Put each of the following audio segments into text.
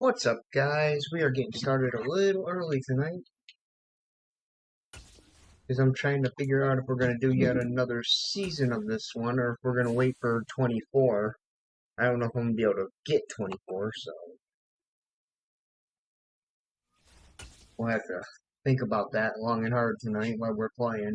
What's up, guys? We are getting started a little early tonight because I'm trying to figure out if we're going to do yet another season of this one or if we're going to wait for 24. I don't know if I'm going to be able to get 24, so we'll have to think about that long and hard tonight while we're playing.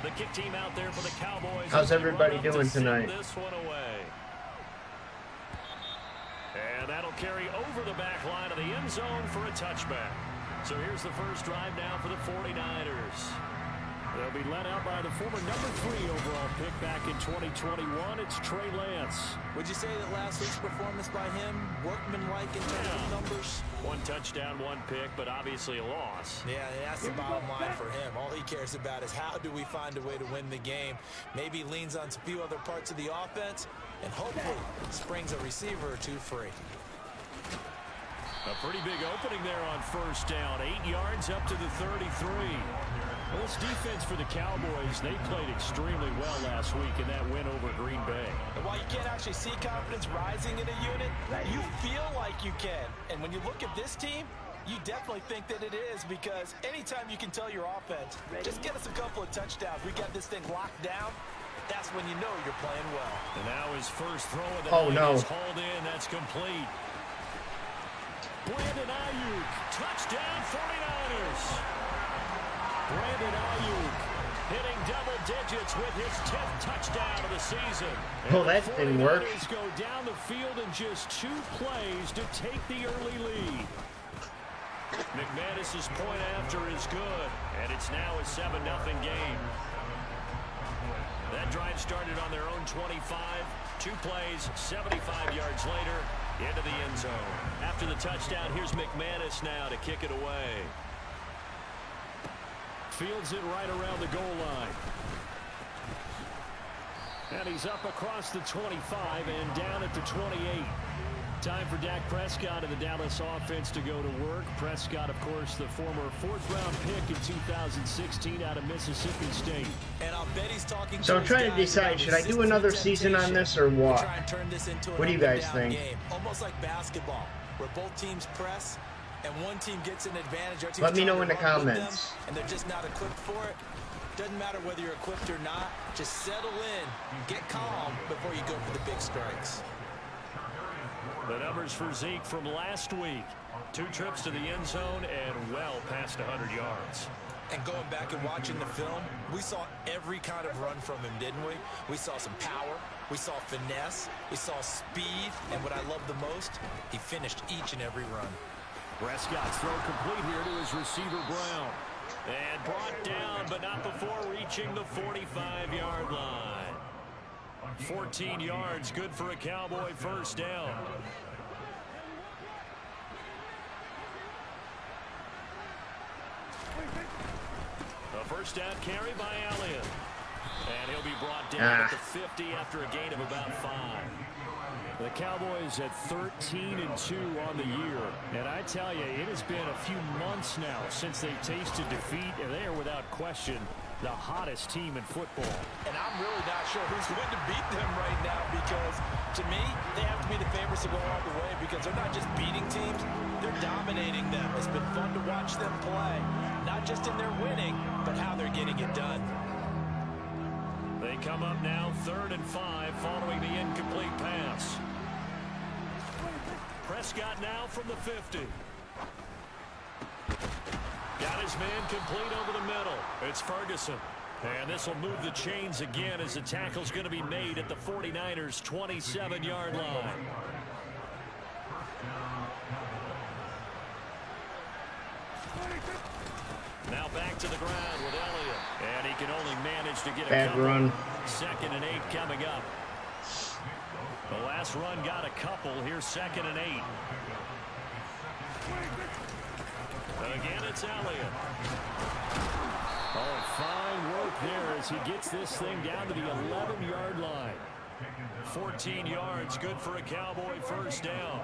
The kick team out there for the Cowboys. How's everybody doing tonight? This one away. And that'll carry over the back line of the end zone for a touchback. So here's the first drive now for the 49ers. They'll be led out by the former #3 overall pick back in 2021. It's Trey Lance. Would you say that last week's performance by him, workmanlike in terms of numbers? One touchdown, one pick, but obviously a loss. Yeah, that's the bottom line for him. All he cares about is how do we find a way to win the game. Maybe leans on a few other parts of the offense, and hopefully springs a receiver or two free. A pretty big opening there on first down. 8 yards up to the 33. Well, this defense for the Cowboys, they played extremely well last week in that win over Green Bay. And while you can't actually see confidence rising in a unit, you feel like you can. And when you look at this team, you definitely think that it is, because anytime you can tell your offense, just get us a couple of touchdowns, we got this thing locked down, that's when you know you're playing well. And now his first throw of the night is hauled in. That's complete. Brandon Ayuk, touchdown 49ers. Brandon Ayuk hitting double digits with his 10th touchdown of the season. Oh, that didn't work. The 49ers go down the field in just 2 plays to take the early lead. McManus's point after is good, and it's now a 7-0 game. That drive started on their own 25. 2 plays, 75 yards later, into the end zone. After the touchdown, here's McManus now to kick it away. Fields it right around the goal line. And he's up across the 25 and down at the 28. Time for Dak Prescott and the Dallas offense to go to work. Prescott, of course, the former 4th-round pick in 2016 out of Mississippi State. And I'll bet he's talking. So I'm trying to decide, should I do another season on this or what? What do you guys think? Almost like basketball, where both teams press and one team gets an advantage. Let me know in the comments. And they're just not equipped for it. Doesn't matter whether you're equipped or not. Just settle in, get calm before you go for the big strikes. The numbers for Zeke from last week. 2 trips to the end zone and well past 100 yards. And going back and watching the film, we saw every kind of run from him, didn't we? We saw some power, we saw finesse, we saw speed, and what I love the most, he finished each and every run. Prescott's throw complete here to his receiver Brown. And brought down, but not before reaching the 45-yard line. 14 yards, good for a Cowboy first down. A first down carry by Elliott. And he'll be brought down at the 50 after a gain of about 5. The Cowboys at 13-2 on the year. And I tell you, it has been a few months now since they've tasted defeat, and they are without question the hottest team in football. And I'm really not sure who's going to beat them right now, because to me, they have to be the favorites to go all the way, because they're not just beating teams, they're dominating them. It's been fun to watch them play, not just in their winning, but how they're getting it done. They come up now 3rd and 5 following the incomplete pass. Prescott now from the 50. Got his man complete over the middle. It's Ferguson. And this will move the chains again as the tackle's going to be made at the 49ers' 27-yard line. Now back to the ground with Elliott. And he can only manage to get a bad run. 2nd and 8 coming up. The last run got a couple. Here's 2nd and 8. Again, it's Elliott. Oh, fine work there as he gets this thing down to the 11-yard line. 14 yards, good for a Cowboy first down.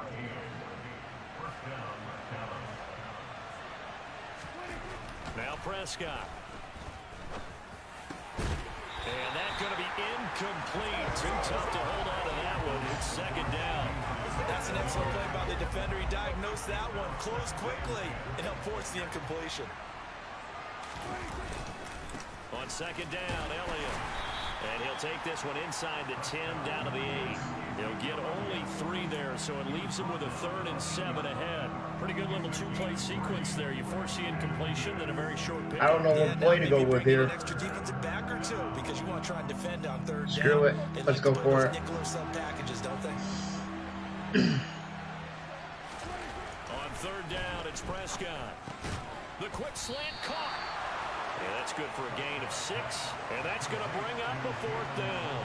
Now Prescott. And that's going to be incomplete. Too tough to hold on to that one. It's second down. That's an excellent play by the defender. He diagnosed that one, closed quickly, and helped force the incompletion. On second down, Elliott. And he'll take this one inside the 10, down to the 8. He'll get only 3 there, so it leaves him with a 3rd and 7 ahead. Pretty good little 2-play sequence there. You force the incompletion, then a very short pick. I don't know what play to go with here. An extra defensive back or two because you want to try and defend on 3rd down. Screw it. Let's go for it. Nickel or sub packages, don't they? On 3rd down, it's Prescott. The quick slant caught. Yeah, that's good for a gain of 6, and that's going to bring up a 4th down.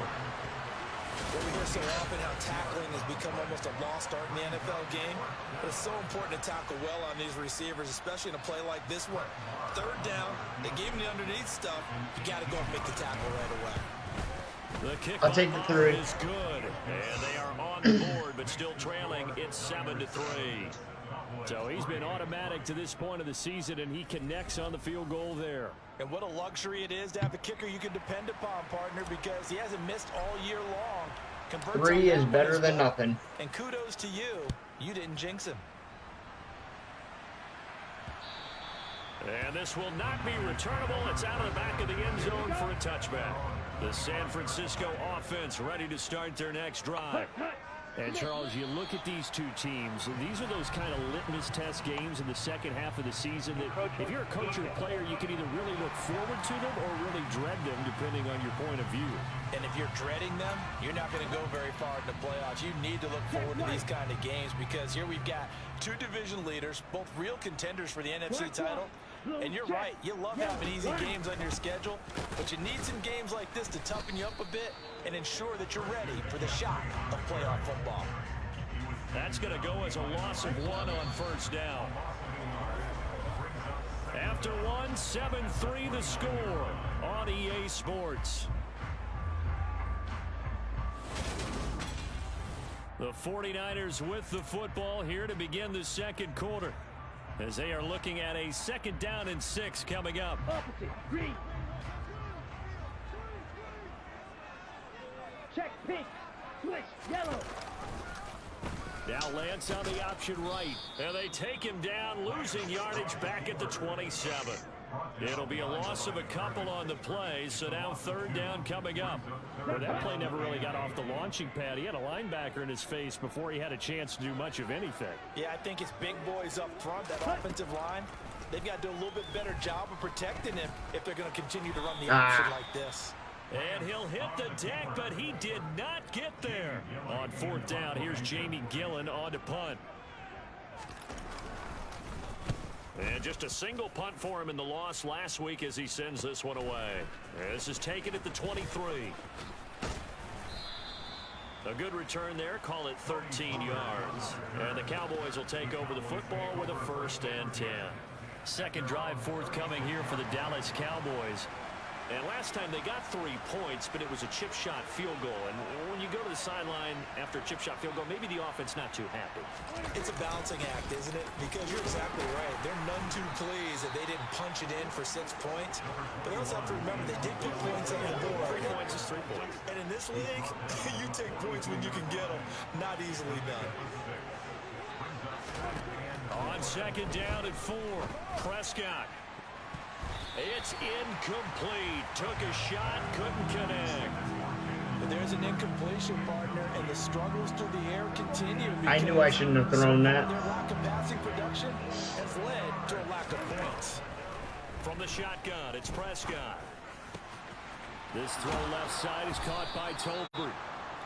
Well, we hear so often how tackling has become almost a lost art in the NFL game, but it's so important to tackle well on these receivers, especially in a play like this one. 3rd down, they gave him the underneath stuff. You got to go and make the tackle right away. The kick I'll take the 3. is good, and they are on the board, but still trailing. It's 7-3. So he's been automatic to this point of the season, and he connects on the field goal there. And what a luxury it is to have a kicker you can depend upon, partner, because he hasn't missed all year long. Converts 3 is better than nothing. And kudos to you. You didn't jinx him. And this will not be returnable. It's out of the back of the end zone for a touchback. The San Francisco offense ready to start their next drive. And, Charles, you look at these two teams, these are those kind of litmus test games in the second half of the season that if you're a coach or a player, you can either really look forward to them or really dread them, depending on your point of view. And if you're dreading them, you're not going to go very far in the playoffs. You need to look forward to these kind of games because here we've got 2 division leaders, both real contenders for the NFC title. And you're right, you love having easy games on your schedule, but you need some games like this to toughen you up a bit and ensure that you're ready for the shock of playoff football. That's going to go as a loss of 1 on first down. After 1, 7-3 the score on EA Sports. The 49ers with the football here to begin the second quarter, as they are looking at a 2nd down and 6 coming up. Opposite, green. Check pink, switch yellow. Now Lance on the option right, and they take him down, losing yardage back at the 27. It'll be a loss of a couple on the play, so now 3rd down coming up. Well, that play never really got off the launching pad. He had a linebacker in his face before he had a chance to do much of anything. Yeah, I think it's big boys up front, that offensive line. They've got to do a little bit better job of protecting him if they're going to continue to run the option like this. And he'll hit the deck, but he did not get there. On 4th down, here's Jamie Gillen on to punt. And just a single punt for him in the loss last week as he sends this one away. This is taken at the 23. A good return there, call it 13 yards. And the Cowboys will take over the football with a 1st and 10. Second drive forthcoming here for the Dallas Cowboys. And last time they got 3 points, but it was a chip shot field goal. And when you go to the sideline after a chip shot field goal, maybe the offense not too happy. It's a balancing act, isn't it? Because you're exactly right. They're none too pleased that they didn't punch it in for 6 points. But they also have to remember they did put points on the board. 3 points is 3 points. And in this league, you take points when you can get them. Not easily done. On 2nd down and 4, Prescott. It's incomplete. Took a shot, couldn't connect. But there's an incompletion, partner, and the struggles through the air continue. I knew I shouldn't have thrown that. Their lack of passing production has led to a lack of points. From the shotgun, it's Prescott. This throw left side is caught by Tolbert.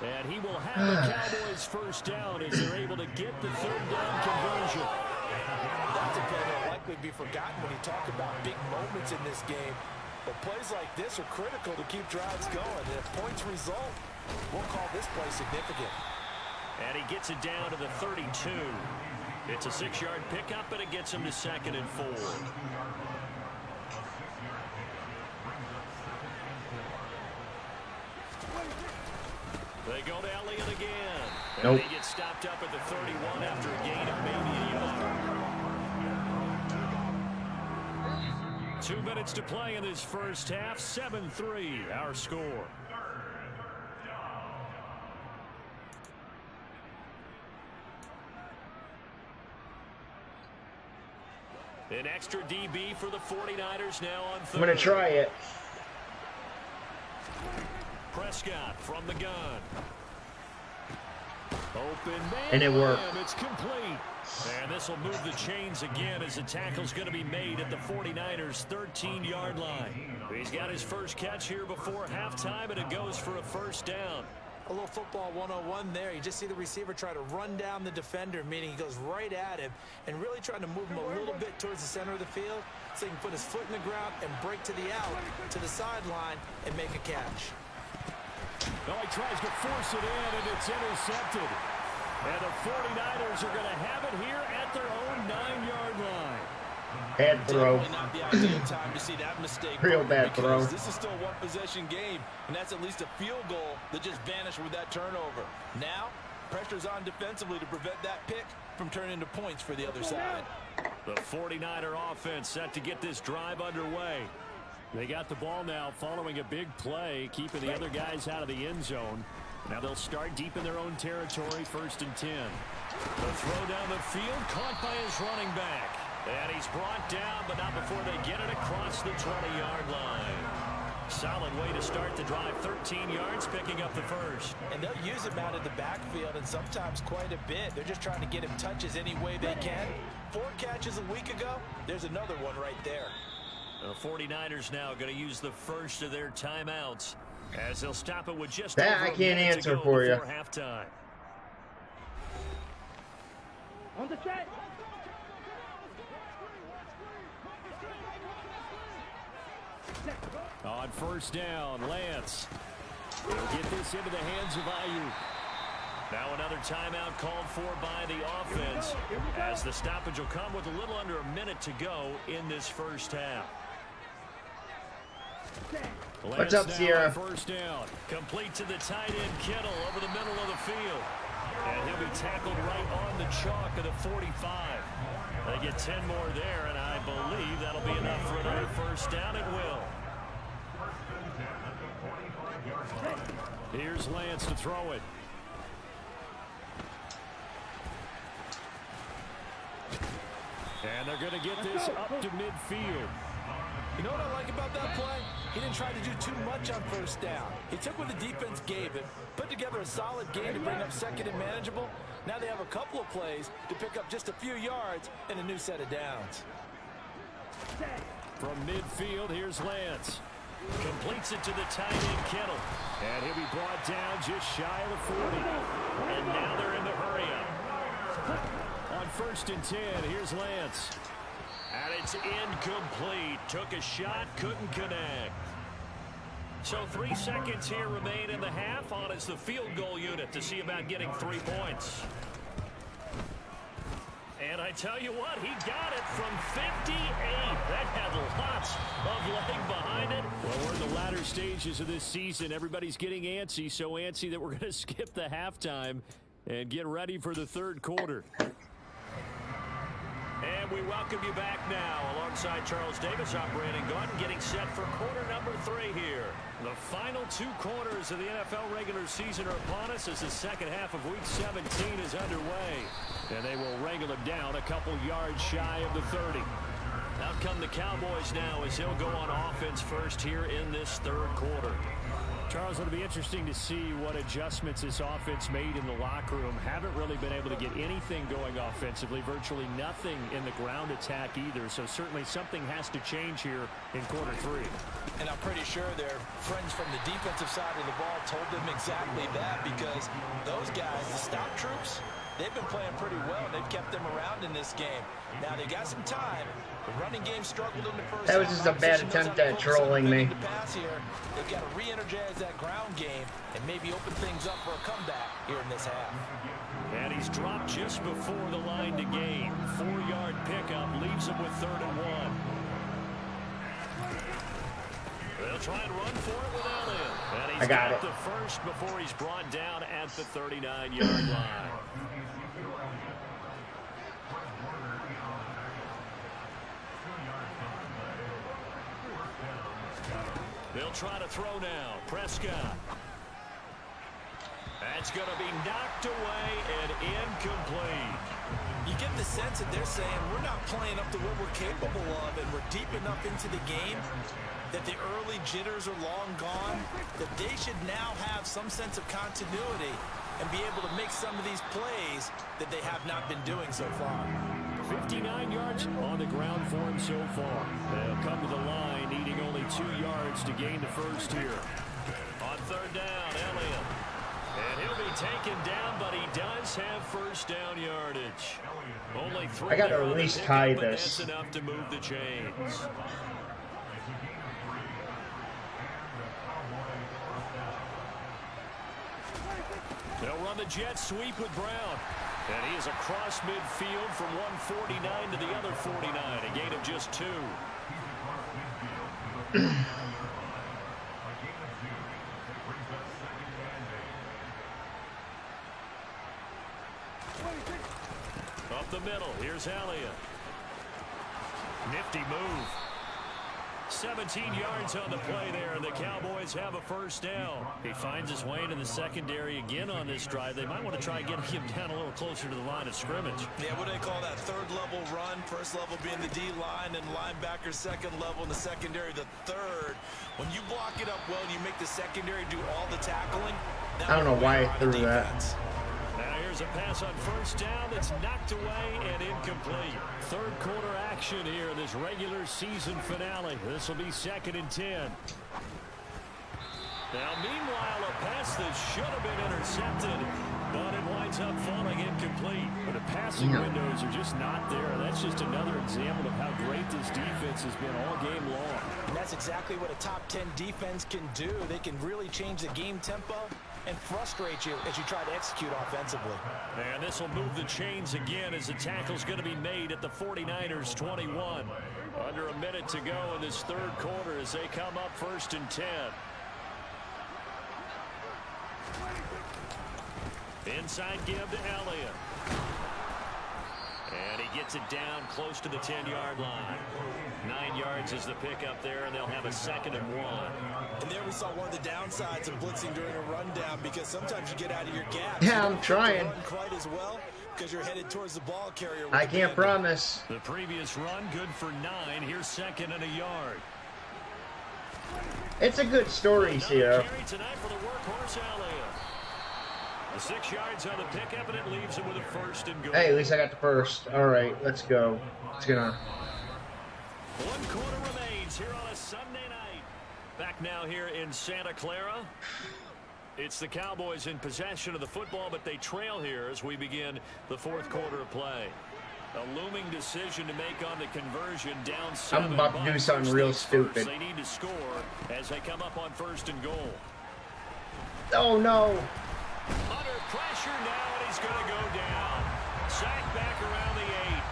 And he will have the Cowboys 1st down as they're able to get the 3rd down conversion. That's a play that'll likely be forgotten when you talk about big moments in this game. But plays like this are critical to keep drives going. And if points result, we'll call this play significant. And he gets it down to the 32. It's a 6-yard pickup, and it gets him to 2nd and 4. The They go to Elliott again. Nope. And he gets stopped up at the 31 after a gain of maybe a yard. 2 minutes to play in this first half. 7-3 our score. An extra DB for the 49ers now on third. I'm going to try it. Prescott from the gun. Open man. And it worked. It's complete. And this will move the chains again as the tackle's going to be made at the 49ers' 13-yard line. He's got his first catch here before halftime, and it goes for a first down. A little football 101 there. You just see the receiver try to run down the defender, meaning he goes right at him and really trying to move him a little bit towards the center of the field so he can put his foot in the ground and break to the out, to the sideline, and make a catch. Well, he tries to force it in, and it's intercepted. And the 49ers are going to have it here at their own 9-yard line. Bad throw. Definitely not the ideal time to see that mistake. Real bad throw. This is still a one-possession game, and that's at least a field goal that just vanished with that turnover. Now, pressure's on defensively to prevent that pick from turning into points for the other side. The 49er offense set to get this drive underway. They got the ball now following a big play, keeping the other guys out of the end zone. Now they'll start deep in their own territory, 1st and 10. The throw down the field, caught by his running back. And he's brought down, but not before they get it across the 20-yard line. Solid way to start the drive, 13 yards, picking up the first. And they'll use him out of the backfield, and sometimes quite a bit. They're just trying to get him touches any way they can. 4 catches a week ago, there's another one right there. The 49ers now going to use the first of their timeouts as they'll stop it with just that over I can't answer for you. Halftime. On the set. On first down, Lance will get this into the hands of Ayuk. Now another timeout called for by the offense as the stoppage will come with a little under a minute to go in this first half. What's up, Sierra? First down, complete to the tight end Kittle over the middle of the field. And he'll be tackled right on the chalk of the 45. They get 10 more there, and I believe that'll be enough for another first down. It will. Here's Lance to throw it. And they're going to get this up to midfield. You know what I like about that play? He didn't try to do too much on first down. He took what the defense gave him, put together a solid game to bring up second and manageable. Now they have a couple of plays to pick up just a few yards and a new set of downs. From midfield, here's Lance. Completes it to the tight end Kittle. And he'll be brought down just shy of the 40. And now they're in the hurry-up. On 1st and 10, here's Lance. And it's incomplete. Took a shot, couldn't connect. So 3 seconds here remain in the half on as the field goal unit to see about getting 3 points. And I tell you what, he got it from 58. That had lots of leg behind it. Well, we're in the latter stages of this season. Everybody's getting antsy, so antsy that we're going to skip the halftime and get ready for the third quarter. And we welcome you back now alongside Charles Davis. I'm Brandon Gordon getting set for quarter number 3 here. The final 2 quarters of the NFL regular season are upon us as the second half of Week 17 is underway. And they will wrangle him down a couple yards shy of the 30. Out come the Cowboys now as he'll go on offense first here in this third quarter. Charles, it'll be interesting to see what adjustments this offense made in the locker room. Haven't really been able to get anything going offensively, virtually nothing in the ground attack either. So certainly something has to change here in quarter 3. And I'm pretty sure their friends from the defensive side of the ball told them exactly that, because those guys, the stop troops, they've been playing pretty well. They've kept them around in this game. Now they got some time. The running game struggled in the first half. That was just a bad attempt at trolling me. They've got to re-energize that ground game and maybe open things up for a comeback here in this half. And he's dropped just before the line to gain. 4-yard pickup leaves him with 3rd and 1. They'll try and run for it with Elliott. And he's I got it. to first before he's brought down at the 39-yard line. They'll try to throw now. Prescott. That's going to be knocked away and incomplete. You get the sense that they're saying we're not playing up to what we're capable of, and we're deep enough into the game that the early jitters are long gone, that they should now have some sense of continuity and be able to make some of these plays that they have not been doing so far. 59 yards on the ground for him so far. They'll come to the line needing only 2 yards to gain the first here. On third down, Elliott. And he'll be taken down, but he does have first down yardage. Only 3 I gotta at least tie this. That's enough to move the chains. They'll run the jet sweep with Brown. And he is across midfield from 149 to the other 49. A gain of just 2. Up the middle, here's Elliott. Nifty move. 17 yards on the play there, and the Cowboys have a first down. He finds his way into the secondary again on this drive. They might want to try and get him down a little closer to the line of scrimmage. Yeah, what do they call that? Third level run, first level being the D-line, and linebacker second level, and the secondary the third. When you block it up well and you make the secondary do all the tackling, I don't know why I threw that. Now here's a pass on first down that's knocked away and incomplete. Third quarter action here in this regular season finale. This will be 2nd and 10. Now meanwhile, a pass that should have been intercepted, but it winds up falling incomplete. But the passing windows are just not there. That's just another example of how great this defense has been all game long. And that's exactly what a top 10 defense can do. They can really change the game tempo and frustrate you as you try to execute offensively. And this will move the chains again as the tackle's going to be made at the 49ers 21. Under a minute to go in this third quarter as they come up 1st and 10. Inside give to Elliott. And he gets it down close to the 10-yard line. 9 yards is the pickup there, and they'll have a 2nd and 1. And there we saw one of the downsides of blitzing during a rundown, because sometimes you get out of your gap. Yeah, I'm trying. Run quite as well because you're headed towards the ball carrier. I can't promise. The previous run good for 9. Here's 2nd and a yard. It's a good story here. Carry tonight for the workhorse Elliott. 6 yards on the pickup, and it leaves him with a 1st and goal. Hey, at least I got the first. All right, let's go. It's gonna. 1 quarter remains here on a Sunday night. Back now here in Santa Clara. It's the Cowboys in possession of the football, but they trail here as we begin the 4th quarter of play. A looming decision to make on the conversion, down 7. I'm about to do something real stupid. They need to score as they come up on 1st and goal. Oh no! Under pressure now, and he's going to go down. Sacked back around the 8.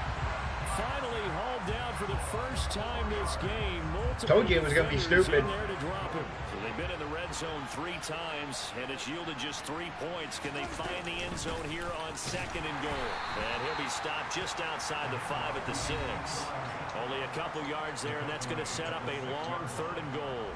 Finally hauled down for the first time this game. Multiple Told you it was going to be stupid. in there to drop him. So they've been in the red zone 3 times, and it's yielded just 3 points. Can they find the end zone here on 2nd and goal? And he'll be stopped just outside the 5 at the 6. Only a couple yards there, and that's going to set up a long 3rd and goal.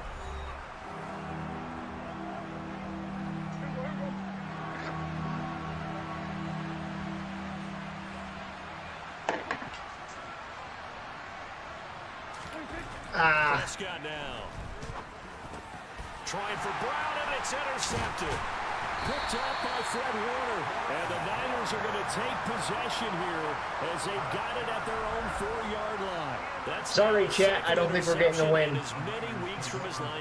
Prescott now. Trying for Brown, and it's intercepted. Picked up by Fred Warner. And the Niners are going to take possession here as they've got it at their own 4-yard line. That's sorry, chat. I don't think we're getting the win.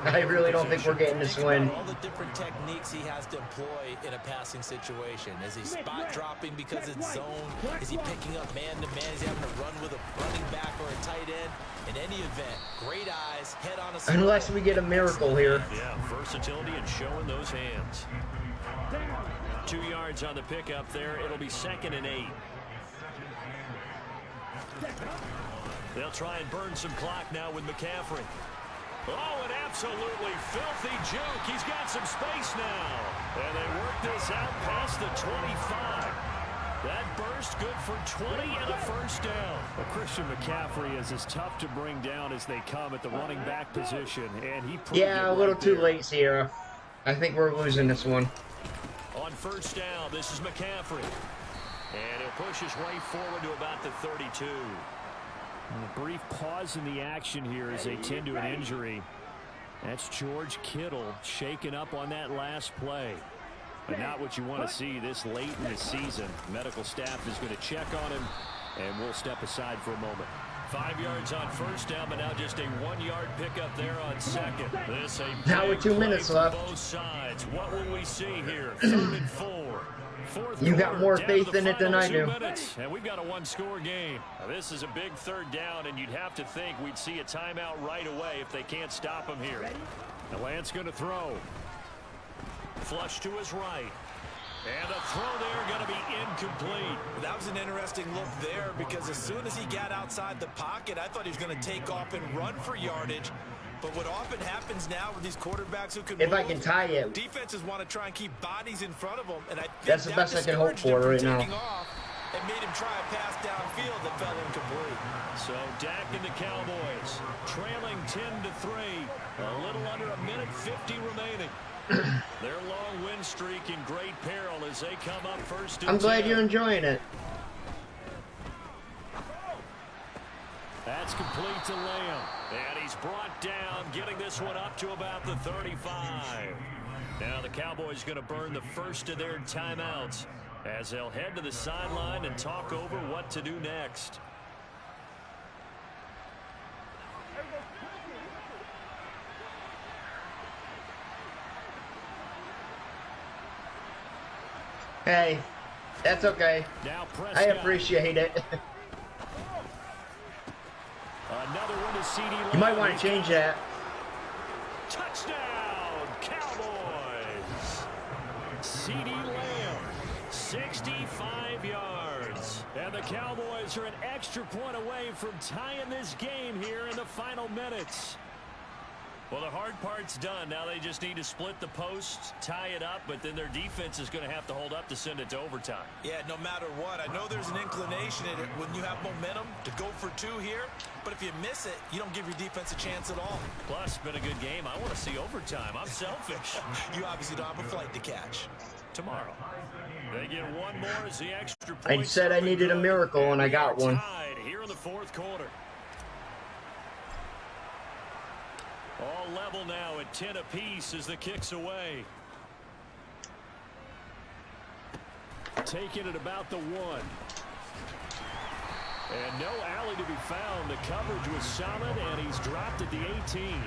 I really don't think we're getting this win. All the different techniques he has to employ in a passing situation. Is he spot dropping because it's zone? Is he picking up man-to-man? Is he having to run with a running back or a tight end? In any event, great eyes, head on a swivel. Unless we get a miracle here. Yeah, versatility and showing those hands. 2 yards on the pickup there. It'll be 2nd and 8. They'll try and burn some clock now with McCaffrey. Oh, an Absolutely filthy juke. He's got some space now. And they work this out past the 25. That burst good for 20 and a first down. Well, Christian McCaffrey is as tough to bring down as they come at the running back position. And he proved Yeah, a little too late, Sierra. I think we're losing this one. On first down, this is McCaffrey. And he'll push his way forward to about the 32. And a brief pause in the action here as they tend to an injury. That's George Kittle shaken up on that last play. But not what you want to see this late in the season. Medical staff is going to check on him, and we'll step aside for a moment. 5 yards on first down, but now just a 1 yard pickup there on second. This a now with 2 minutes left. Both sides. What will we see here? 3rd and 4. You got more faith in it than I do. And we've got a one-score game. Now, this is a big 3rd down, and you'd have to think we'd see a timeout right away if they can't stop him here. Now Lance going to throw. Flush to his right. And the throw there going to be incomplete. That was an interesting look there because as soon as he got outside the pocket, I thought he was going to take off and run for yardage. But what often happens now with these quarterbacks who can if I can tie it, defenses want to try and keep bodies in front of them. And I think that's the best I can hope for right now. And made him try a pass downfield that fell incomplete. So Dak and the Cowboys trailing 10-3. A little under a minute 50 remaining. Their long win streak in great peril as they come up first and I'm glad 10. you're enjoying it. That's complete to Lamb. And he's brought down, getting this one up to about the 35. Now the Cowboys going to burn the first of their timeouts as they'll head to the sideline and talk over what to do next. Hey, that's okay. I appreciate it. Another one to CD Lamb. You might want to change that. Touchdown, Cowboys. CD Lamb, 65 yards. And the Cowboys are an extra point away from tying this game here in the final minutes. Well, the hard part's done. Now they just need to split the posts, tie it up, but then their defense is going to have to hold up to send it to overtime. Yeah, no matter what. I know there's an inclination in it when you have momentum to go for 2 here, but if you miss it, you don't give your defense a chance at all. Plus, it's been a good game. I want to see overtime. I'm selfish. You obviously don't have a flight to catch. Tomorrow. They get one more as the extra point. I said I needed a miracle, and I got one. Tied here in the 4th quarter. All level now at 10 apiece as the kick's away. Taking it about the 1. And no alley to be found. The coverage was solid, and he's dropped at the 18.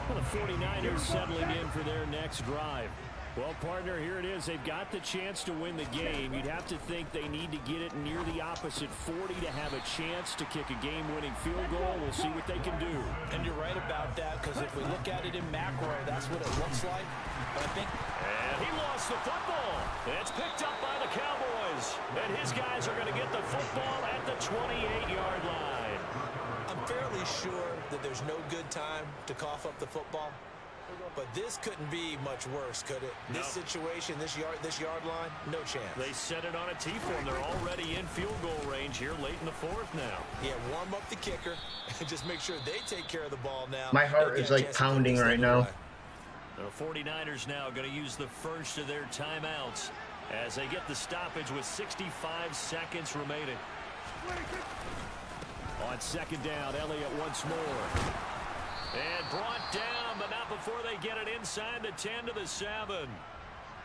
Well, the 49ers settling in for their next drive. Well, partner, here it is. They've got the chance to win the game. You'd have to think they need to get it near the opposite 40 to have a chance to kick a game-winning field goal. We'll see what they can do. And you're right about that, because if we look at it in macro, that's what it looks like. But I think... And he lost the football. It's picked up by the Cowboys. And his guys are going to get the football at the 28-yard line. I'm fairly sure that there's no good time to cough up the football. But this couldn't be much worse, could it? No. This situation, this yard line, no chance. They set it on a T-form. They're already in field goal range here late in the 4th now. Yeah, warm up the kicker and just make sure they take care of the ball now. My heart is like pounding right now. The 49ers now going to use the first of their timeouts as they get the stoppage with 65 seconds remaining. On 2nd down, Elliott once more. And brought down, but not before they get it inside the 10 to the 7.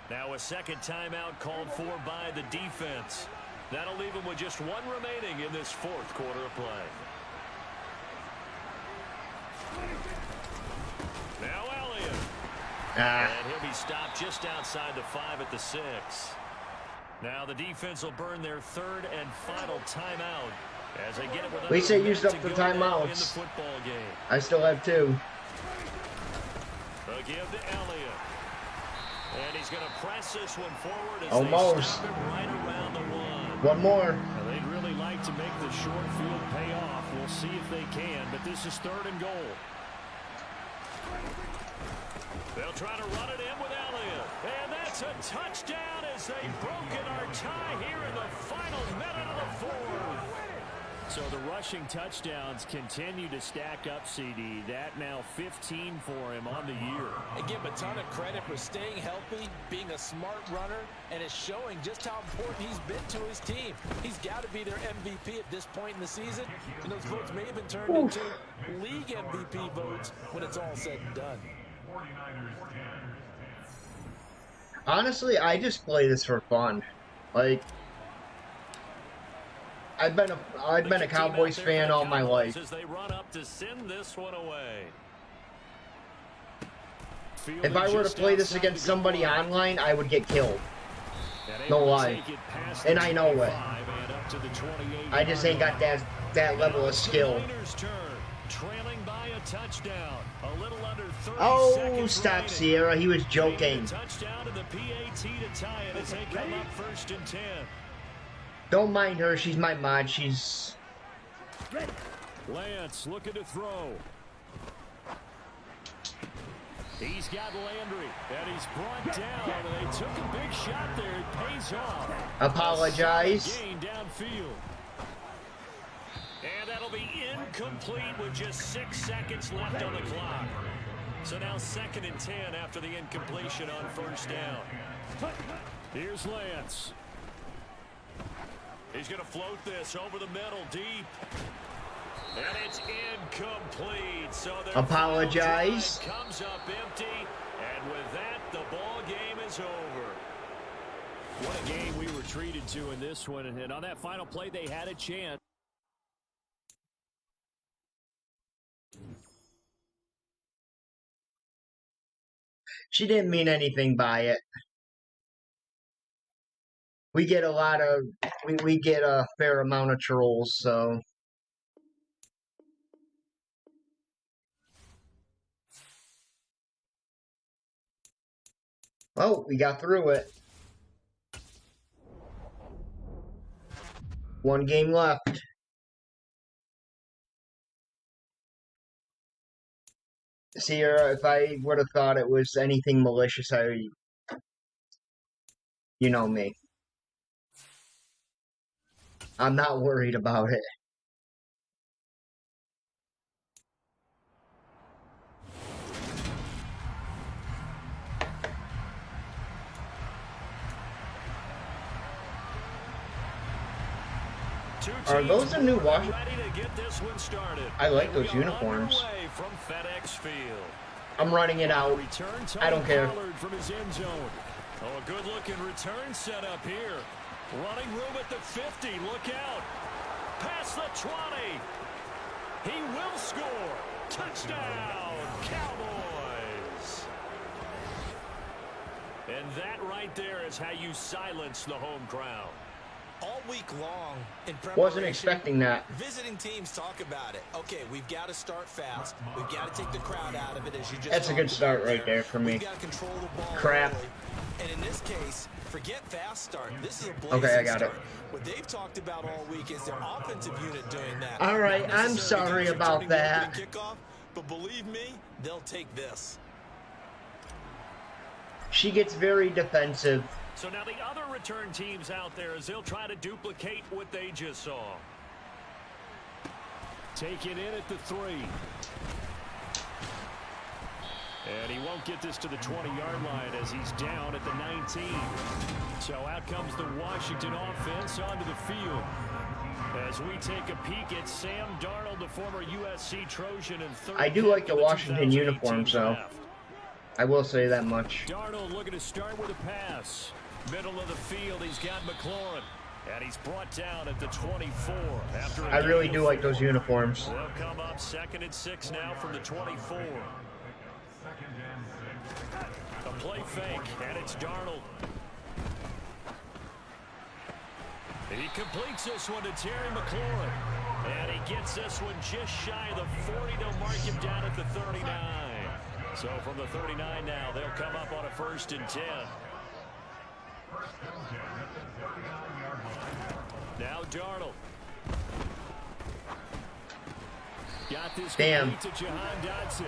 Now a second timeout called for by the defense. That'll leave them with just 1 remaining in this 4th quarter of play. Now Elliott. And he'll be stopped just outside the 5 at the 6. Now the defense will burn their 3rd and final timeout. As they get it with at least they used up the timeouts. I still have 2. They'll give to Elliott. And he's going to press this one forward as almost. They stop it right around the 1. One more. Now, they'd really like to make the short field pay off. We'll see if they can, but this is 3rd and goal. They'll try to run it in with Elliott. And that's a touchdown as they've broken our tie here in the final minute of the fourth. So the rushing touchdowns continue to stack up, CD. That now 15 for him on the year. And give him a ton of credit for staying healthy, being a smart runner, and it's showing just how important he's been to his team. He's got to be their MVP at this point in the season. And those votes may have been turned into league MVP votes when it's all said and done. Honestly, I just play this for fun. Like, I've been a Cowboys fan all my life. As they run up to send this one away. If I were to play this against somebody online, I would get killed. No lie. And I know it. I just ain't got that level of skill. Trailing by a touchdown. A little under 30 Oh, seconds stop, remaining. Sierra. He was joking. Touchdown to the PAT to tie it as they come up 1st and 10. Don't mind her. She's my mod. She's... Lance looking to throw. He's got Landry, and he's brought down. And they took a big shot there. It pays off. Apologize. Gain downfield. And that'll be incomplete with just 6 seconds left on the clock. So now 2nd and 10 after the incompletion on 1st down. Here's Lance. He's going to float this over the middle deep. And it's incomplete. So apologize. Comes up empty. And with that, the ball game is over. What a game we were treated to in this one. And on that final play, they had a chance. She didn't mean anything by it. We get a lot of, we get a fair amount of trolls, so. Oh, we got through it. 1 game left. Sierra, if I would have thought it was anything malicious, you know me. I'm not worried about it. Are those the new Washington? I like those uniforms. From FedEx Field. I'm running it out. I don't care. From his end zone. Oh, a good-looking return set up here. Running room at the 50. Look out. Past the 20. He will score. Touchdown, Cowboys. And that right there is how you silence the home crowd. All week long in preparation, wasn't expecting that. Visiting teams talk about it. Okay, we've got to start fast. We've got to take the crowd out of it, as you just That's a good start right there for me. We've got to control the ball Crap. early. And in this case, forget fast start. This is a blazing Okay, I got start. it. What they've talked about all week is their offensive unit doing that. All right, Not I'm necessarily sorry because about they're turning that. the kickoff, but believe me, they'll take this. She gets very defensive. So now the other return teams out there as they'll try to duplicate what they just saw. Take it in at the 3. And he won't get this to the 20-yard line as he's down at the 19. So out comes the Washington offense onto the field. As we take a peek at Sam Darnold, the former USC Trojan. And I do like the Washington uniforms, though. I will say that much. Darnold looking to start with a pass. Middle of the field, he's got McLaurin. And he's brought down at the 24. After I really do like those uniforms. They'll come up 2nd and 6 now from the 24. A play fake, and it's Darnold. He completes this one to Terry McLaurin. And he gets this one just shy of the 40. They'll mark him down at the 39. So from the 39 now, they'll come up on a 1st and 10. Now Darnold. Got this Damn. to Jahan Dodson.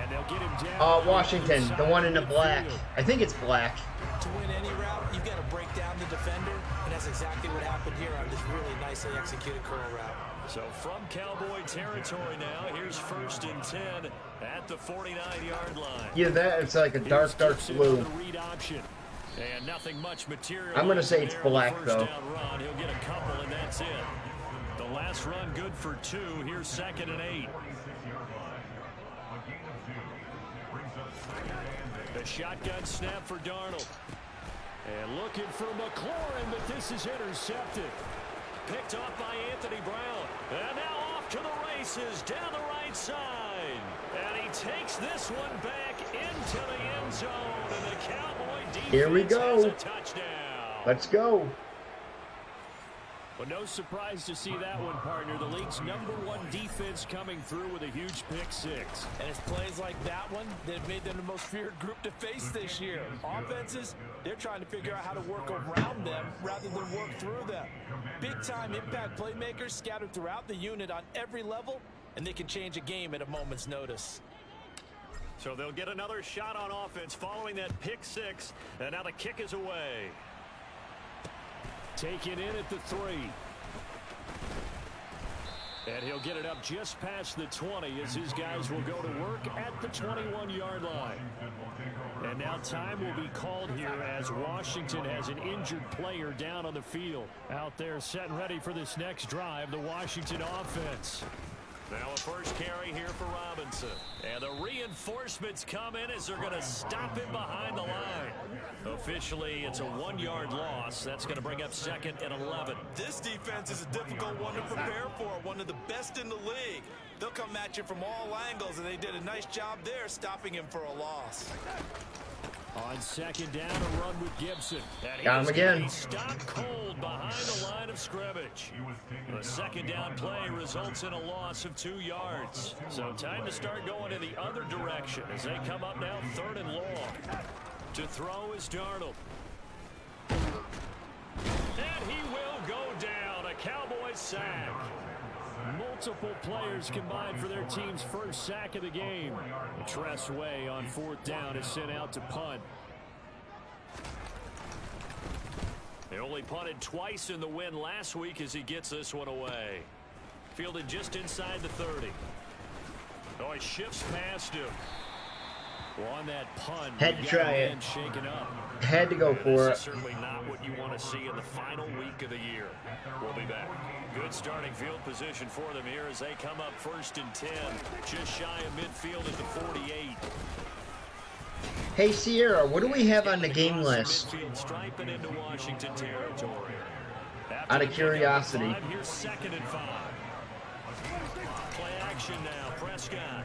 And they'll get him down. Washington, the one in the black. I think it's black. To win any route, you've got to break down the defender, and that's exactly what happened here on this really nicely executed curl route. So from Cowboy territory now, here's 1st and 10 at the 49-yard line. Yeah, that it's like a dark blue. Read option. And nothing much material. I'm gonna say it's black though. Run. He'll get a couple, and that's it. The last run good for 2. Here's 2nd and 8. The shotgun snap for Darnold. And looking for McLaurin, but this is intercepted. Picked off by Anthony Brown. And now off to the races down the right side. And he takes this one back into the end zone. And the Cowboy defense Here we go. has a touchdown. Let's go. Well, no surprise to see that one, partner. The league's #1 defense coming through with a huge pick-6. And it's plays like that one that have made them the most feared group to face this year. Offenses, they're trying to figure out how to work around them rather than work through them. Big-time impact playmakers scattered throughout the unit on every level, and they can change a game at a moment's notice. So they'll get another shot on offense following that pick-6, and now the kick is away. Taken in at the 3. And he'll get it up just past the 20 as his guys will go to work at the 21-yard line. And now time will be called here as Washington has an injured player down on the field. Out there set and ready for this next drive, the Washington offense. Now a first carry here for Robinson. And the reinforcements come in as they're going to stop him behind the line. Officially, it's a 1-yard loss. That's going to bring up 2nd and 11. This defense is a difficult one to prepare for, one of the best in the league. They'll come at you from all angles, and they did a nice job there stopping him for a loss. On 2nd down, a run with Gibson. Got him again. Stopped cold behind the line of scrimmage. The 2nd down play results in a loss of 2 yards. So time to start going in the other direction as they come up now 3rd and long. To throw is Darnold. And he will go down. A Cowboys sack. Multiple players combined for their team's first sack of the game. Tressway on 4th down is sent out to punt. They only punted twice in the win last week as he gets this one away. Fielded just inside the 30. Oh, he shifts past him. Well, on that punt, had to try it. Shaken up. Had to go for it. Certainly not what you want to see in the final week of the year. We'll be back. Good starting field position for them here as they come up 1st and 10. Just shy of midfield at the 48. Hey Sierra, what do we have on the game list? Striping into Washington territory. Out of curiosity. Here's 2nd and 5. Play action now. Prescott.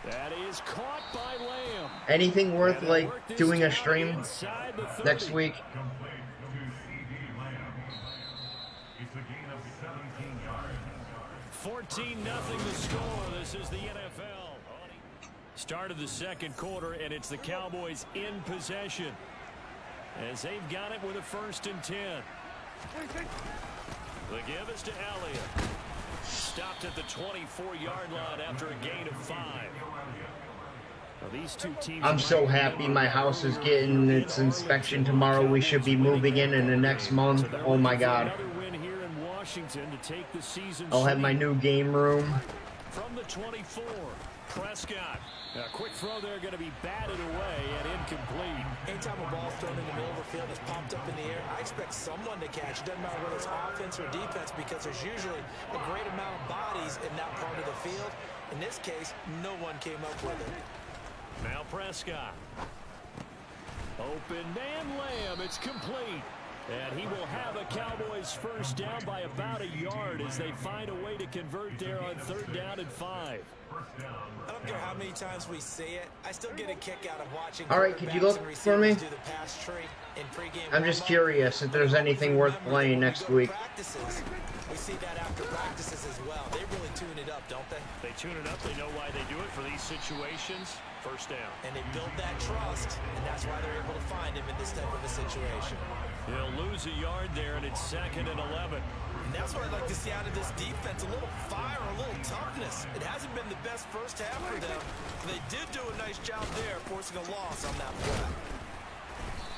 That is caught by Lamb. Anything worth like doing a stream next week? 14-0 the score. This is the NFL. Start of the 2nd quarter, and it's the Cowboys in possession as they've got it with a 1st and 10. The give is to Elliott. Stopped at the 24-yard line after a gain of 5. Well, these two teams. I'm so happy my house is getting its inspection tomorrow. We should be moving in the next month. Oh my God. I'll have my new game room. From the 24, Prescott. A quick throw there, going to be batted away and incomplete. Anytime a ball thrown in the middle of the field is pumped up in the air, I expect someone to catch. It doesn't matter whether it's offense or defense because there's usually a great amount of bodies in that part of the field. In this case, no one came up with it. Now Prescott. Open man Lamb. It's complete. And he will have a Cowboys first down by about a yard as they find a way to convert there on 3rd down and 5. I don't care how many times we see it. I still get a kick out of watching. All right, could you look for me? I'm just curious if there's anything worth playing next week. We see that after practices as well. They really tune it up, don't they? They tune it up. They know why they do it for these situations. First down. And they build that trust, and that's why they're able to find him in this type of a situation. They'll lose a yard there, and it's 2nd and 11. And that's what I'd like to see out of this defense, a little fire, a little toughness. It hasn't been the the best first half for them. They did do a nice job there, forcing a loss on that play.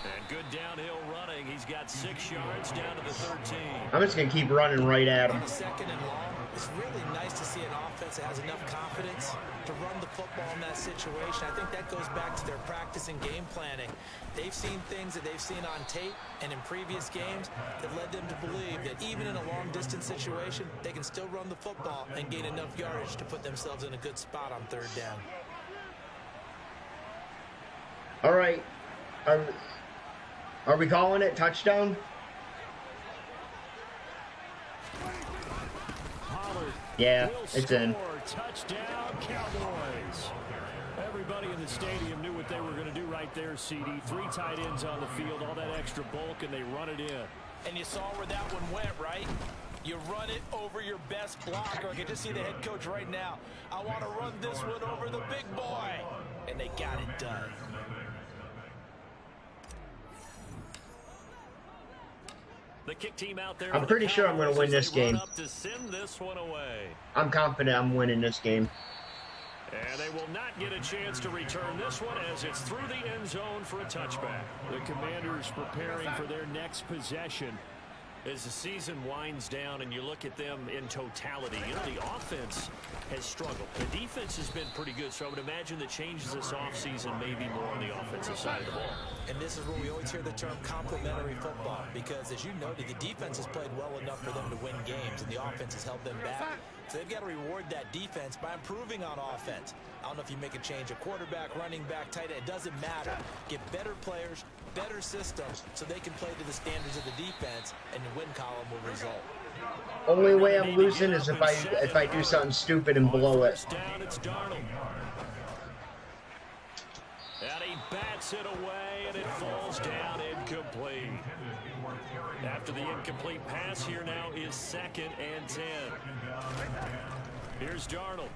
And good downhill running. He's got 6 yards down to the 13. I'm just going to keep running right at him. On a second and long, it's really nice to see an offense that has enough confidence to run the football in that situation. I think that goes back to their practice and game planning. They've seen things that they've seen on tape and in previous games that led them to believe that even in a long-distance situation, they can still run the football and gain enough yardage to put themselves in a good spot on third down. All right. Are we calling it touchdown? Yeah, it's in. Touchdown, Cowboys. Everybody in the stadium knew what they were going to do right there, CD. 3 tight ends on the field, all that extra bulk, and they run it in. And you saw where that one went, right? You run it over your best blocker. I can just see the head coach right now. I want to run this one over the big boy. And they got it done. The kick team out there. I'm pretty sure I'm going to win this game. To send this one away. I'm confident I'm winning this game. And they will not get a chance to return this one as it's through the end zone for a touchback. The Commanders preparing for their next possession. As the season winds down and you look at them in totality, you know, the offense has struggled. The defense has been pretty good, so I would imagine the changes this offseason may be more on the offensive side of the ball. And this is where we always hear the term complementary football, because as you noted, the defense has played well enough for them to win games, and the offense has held them back. So they've got to reward that defense by improving on offense. I don't know if you make a change, a quarterback, running back, tight end, it doesn't matter. Get better players, better systems, so they can play to the standards of the defense, and the win column will result. Only way I'm losing is if I do something stupid and blow it. Down, it's Darnold. And he bats it away, and it falls down incomplete. After the incomplete pass, here now is 2nd and 10. Here's Darnold.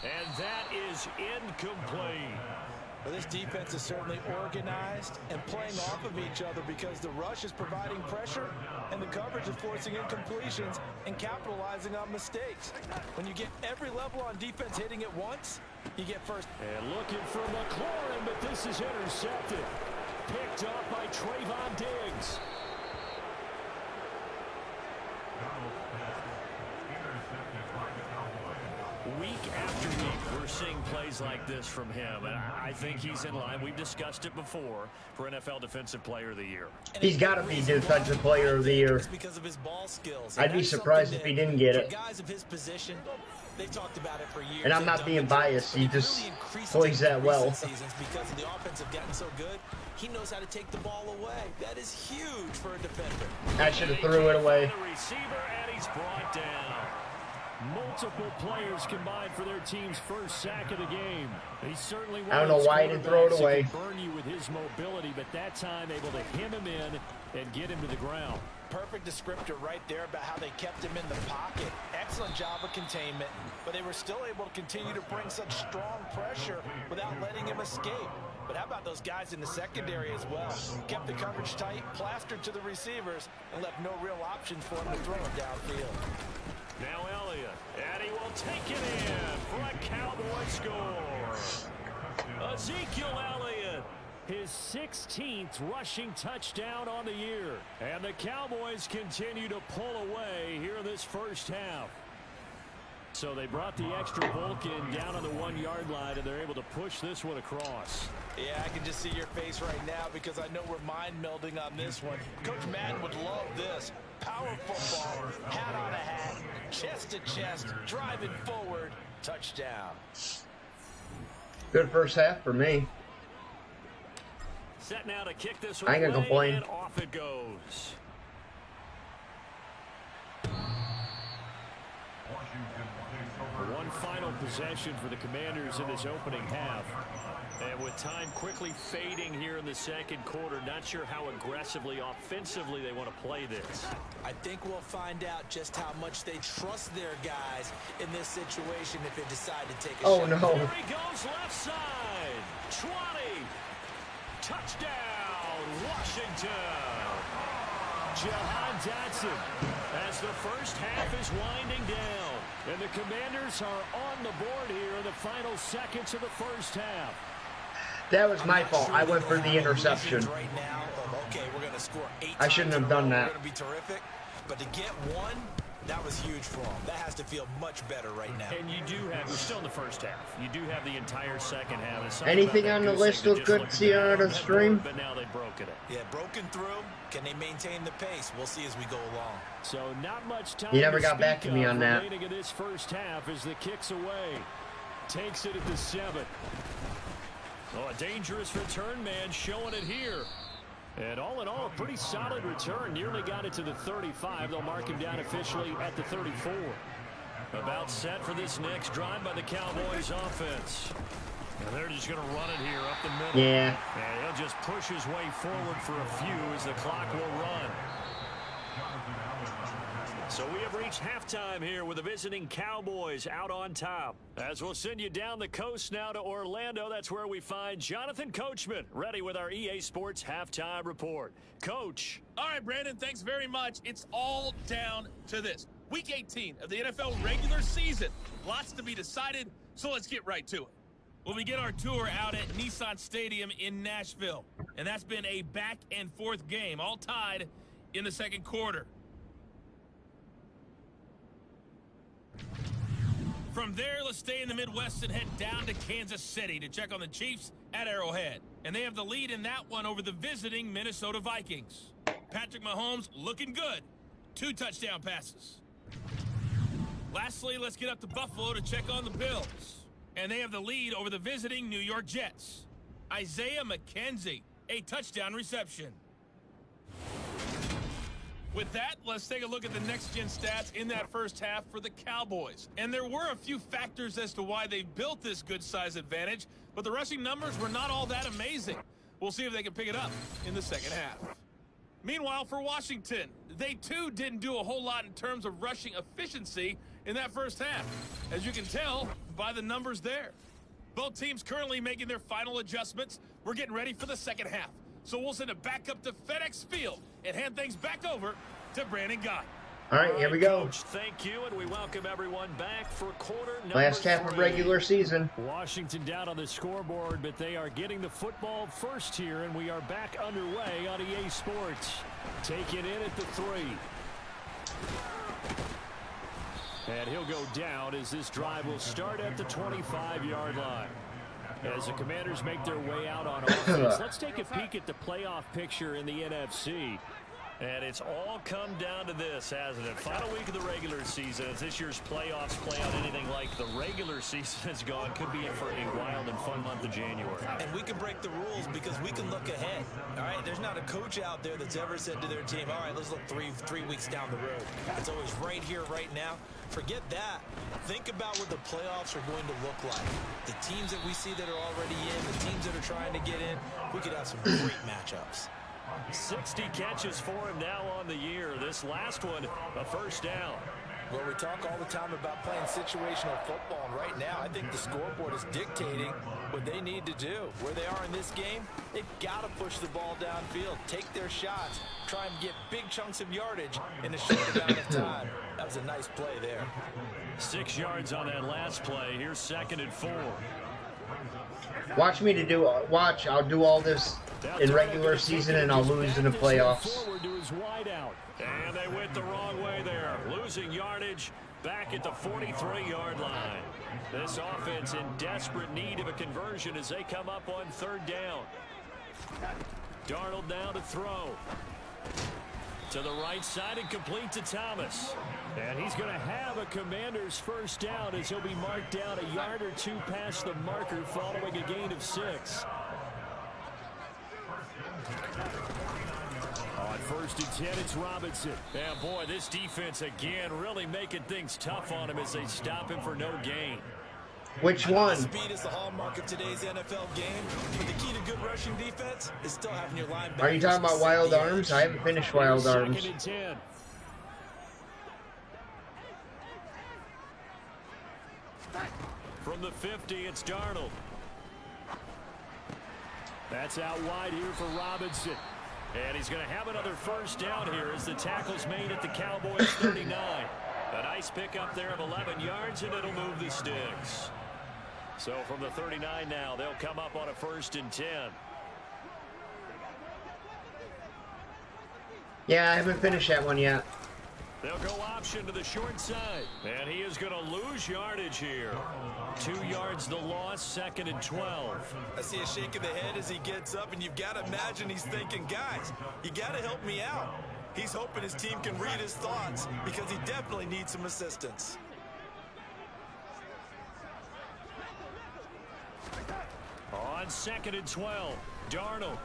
And that is incomplete. Well, this defense is certainly organized and playing off of each other because the rush is providing pressure and the coverage is forcing incompletions and capitalizing on mistakes. When you get every level on defense hitting at once, you get first. And looking for McLaurin, but this is intercepted. Picked up by Trayvon Diggs. Week after week, we're seeing plays like this from him, and I think he's in line. We've discussed it before for NFL Defensive Player of the Year. He's got to be Defensive Player of the Year. Because of his ball skills. I'd be surprised if he didn't get it. Guys of his position, they've talked about it for years. And I'm not being biased. He just plays that well. Because the offense have gotten so good, he knows how to take the ball away. That is huge for a defender. I should have threw it away. The receiver, and he's brought down. Multiple players combined for their team's first sack of the game. He certainly I don't know why he didn't throw it away. Burn you with his mobility, but that time able to hem him in and get him to the ground. Perfect descriptor right there about how they kept him in the pocket. Excellent job of containment, but they were still able to continue to bring such strong pressure without letting him escape. But how about those guys in the secondary as well? Kept the coverage tight, plastered to the receivers, and left no real options for him to throw it downfield. Now Elliott, and he will take it in for a Cowboy score. Ezekiel Elliott, his 16th rushing touchdown on the year. And the Cowboys continue to pull away here in this first half. So they brought the extra bulk in down on the 1-yard line, and they're able to push this one across. Yeah, I can just see your face right now because I know we're mind melding on this one. Coach Madden would love this. Power football, hat on a hat, chest to chest, driving forward, touchdown. Good first half for me. Set now to kick this one I ain't gonna complain. And off it goes. One final possession for the Commanders in this opening half. And with time quickly fading here in the second quarter, not sure how aggressively, offensively they want to play this. I think we'll find out just how much they trust their guys in this situation if they decide to take a shot. Oh, no. There he goes, left side. 20. Touchdown, Washington. Jahan Dotson, as the first half is winding down. And the Commanders are on the board here in the final seconds of the first half. That was my fault. I went for the interception. Right now, okay, we're going to score 8 I shouldn't have done that. We're going to be terrific, but to get one, that was huge for them. That has to feel much better right now. And you do have, we're still in the first half. You do have the entire second half. Anything on the list look good to see on the stream? But now they've broken it. Yeah, broken through. Can they maintain the pace? We'll see as we go along. So not much time. You never got back to me on that. Remaining in this first half as the kick's away. Takes it at the 7. Oh, a dangerous return man showing it here. And all in all, a pretty solid return. Nearly got it to the 35. They'll mark him down officially at the 34. About set for this next drive by the Cowboys offense. And they're just going to run it here up the middle. Yeah. And he'll just push his way forward for a few as the clock will run. So we have reached halftime here with the visiting Cowboys out on top. As we'll send you down the coast now to Orlando, that's where we find Jonathan Coachman, ready with our EA Sports halftime report. Coach. All right, Brandon, thanks very much. It's all down to this. Week 18 of the NFL regular season. Lots to be decided, so let's get right to it. We'll begin our tour out at Nissan Stadium in Nashville. And that's been a back-and-forth game, all tied in the second quarter. From there, let's stay in the Midwest and head down to Kansas City to check on the Chiefs at Arrowhead. And they have the lead in that one over the visiting Minnesota Vikings. Patrick Mahomes looking good. 2 touchdown passes. Lastly, let's get up to Buffalo to check on the Bills. And they have the lead over the visiting New York Jets. Isaiah McKenzie, a touchdown reception. With that, let's take a look at the next-gen stats in that first half for the Cowboys. And there were a few factors as to why they built this good-size advantage, but the rushing numbers were not all that amazing. We'll see if they can pick it up in the second half. Meanwhile, for Washington, they too didn't do a whole lot in terms of rushing efficiency in that first half, as you can tell by the numbers there. Both teams currently making their final adjustments. We're getting ready for the second half. So we'll send it back up to FedEx Field and hand things back over to Brandon Gott. All right, here we go. Coach, thank you, and we welcome everyone back for quarter number Last half 3. of regular season. Washington down on the scoreboard, but they are getting the football first here, and we are back underway on EA Sports. Take it in at the 3. And he'll go down as this drive will start at the 25-yard line. As the Commanders make their way out on offense, let's take a peek at the playoff picture in the NFC. And it's all come down to this, hasn't it? Final week of the regular season. As this year's playoffs play out anything like the regular season has gone, could be in for a wild and fun month of January. And we can break the rules because we can look ahead. All right, there's not a coach out there that's ever said to their team, all right, let's look three weeks down the road. It's always right here, right now. Forget that. Think about what the playoffs are going to look like. The teams that we see that are already in, the teams that are trying to get in, we could have some great matchups. 60 catches for him now on the year. This last one, a first down. Well, we talk all the time about playing situational football, and right now I think the scoreboard is dictating what they need to do. Where they are in this game, they've got to push the ball downfield, take their shots, try and get big chunks of yardage in a short amount of time. That was a nice play there. 6 yards on that last play. Here's 2nd and 4. Watch me to do. Watch, I'll do all this in regular season and I'll lose in the playoffs. Forward to his wide out. And they went the wrong way there. Losing yardage back at the 43-yard line. This offense in desperate need of a conversion as they come up on 3rd down. Darnold now to throw. To the right side and complete to Thomas. And he's going to have a Commander's first down as he'll be marked down a yard or 2 past the marker following a gain of 6. On 1st and 10, it's Robinson. And boy, this defense again really making things tough on him as they stop him for no gain. Which one? Speed is the hallmark of today's NFL game, but the key to good rushing defense is still having your linebackers. Are you talking about Wild Arms? I haven't finished Wild Arms. 2nd and 10. From the 50, it's Darnold. That's out wide here for Robinson. And he's going to have another first down here as the tackle's made at the Cowboys 39. A nice pickup there of 11 yards, and it'll move the sticks. So from the 39 now, they'll come up on a 1st and 10. Yeah, I haven't finished that one yet. They'll go option to the short side. And he is going to lose yardage here. 2 yards the loss, 2nd and 12. I see a shake of the head as he gets up, and you've got to imagine he's thinking, guys, you got to help me out. He's hoping his team can read his thoughts because he definitely needs some assistance. On 2nd and 12, Darnold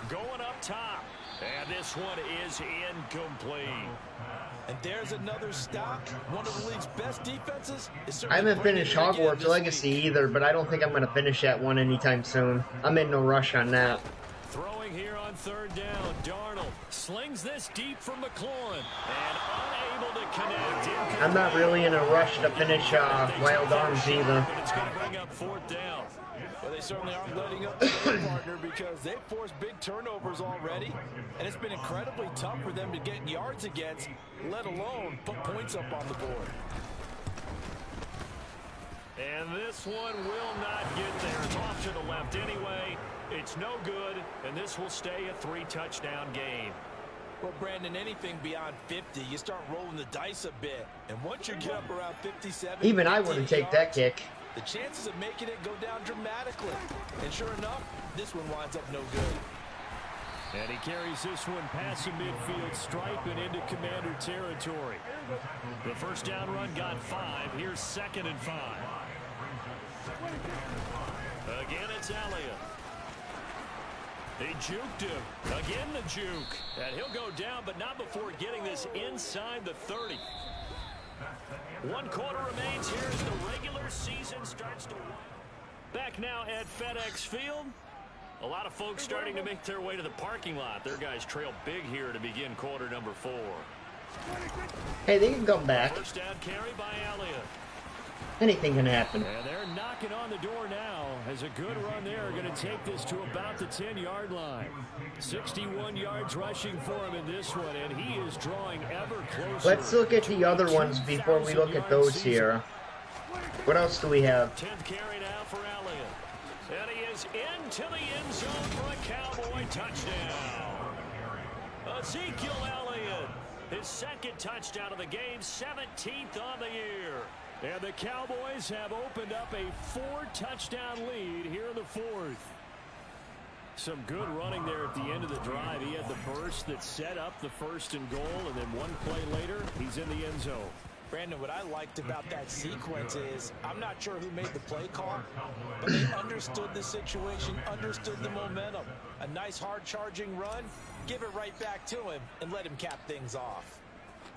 going up top. And this one is incomplete. And there's another stop. One of the league's best defenses. I haven't finished Hogwarts Legacy either, but I don't think I'm going to finish that one anytime soon. I'm in no rush on that. Throwing here on 3rd down, Darnold slings this deep from McLaurin and unable to connect. I'm not really in a rush to finish Wild Arms either. But it's going to bring up 4th down. Well, they certainly aren't letting up their partner because they've forced big turnovers already, and it's been incredibly tough for them to get yards against, let alone put points up on the board. And this one will not get there. It's off to the left anyway. It's no good, and this will stay a 3-touchdown game. Well, Brandon, anything beyond 50, you start rolling the dice a bit. And once you get up around 57, even I wouldn't take that kick. The chances of making it go down dramatically. And sure enough, this one winds up no good. And he carries this one past the midfield stripe and into Commander territory. The first down run got 5. Here's 2nd and 5. Again, it's Elliott. They juked him. Again, the juke. And he'll go down, but not before getting this inside the 30. 1 quarter remains here as the regular season starts to wind. Back now at FedEx Field. A lot of folks starting to make their way to the parking lot. Their guys trail big here to begin quarter number 4. Hey, they can come back. First down carry by Elliott. Anything can happen. And they're knocking on the door now as a good run there are going to take this to about the 10-yard line. 61 yards rushing for him in this one, and he is drawing ever closer. Let's look at the other ones before we look at those here. What else do we have? 10th carry now for Elliott. And he is into the end zone for a Cowboy touchdown. Ezekiel Elliott, his 2nd touchdown of the game, 17th on the year. And the Cowboys have opened up a 4-touchdown lead here in the 4th. Some good running there at the end of the drive. He had the burst that set up the 1st and goal, and then one play later, he's in the end zone. Brandon, what I liked about that sequence is I'm not sure who made the play call, but they understood the situation, understood the momentum. A nice hard-charging run, give it right back to him, and let him cap things off.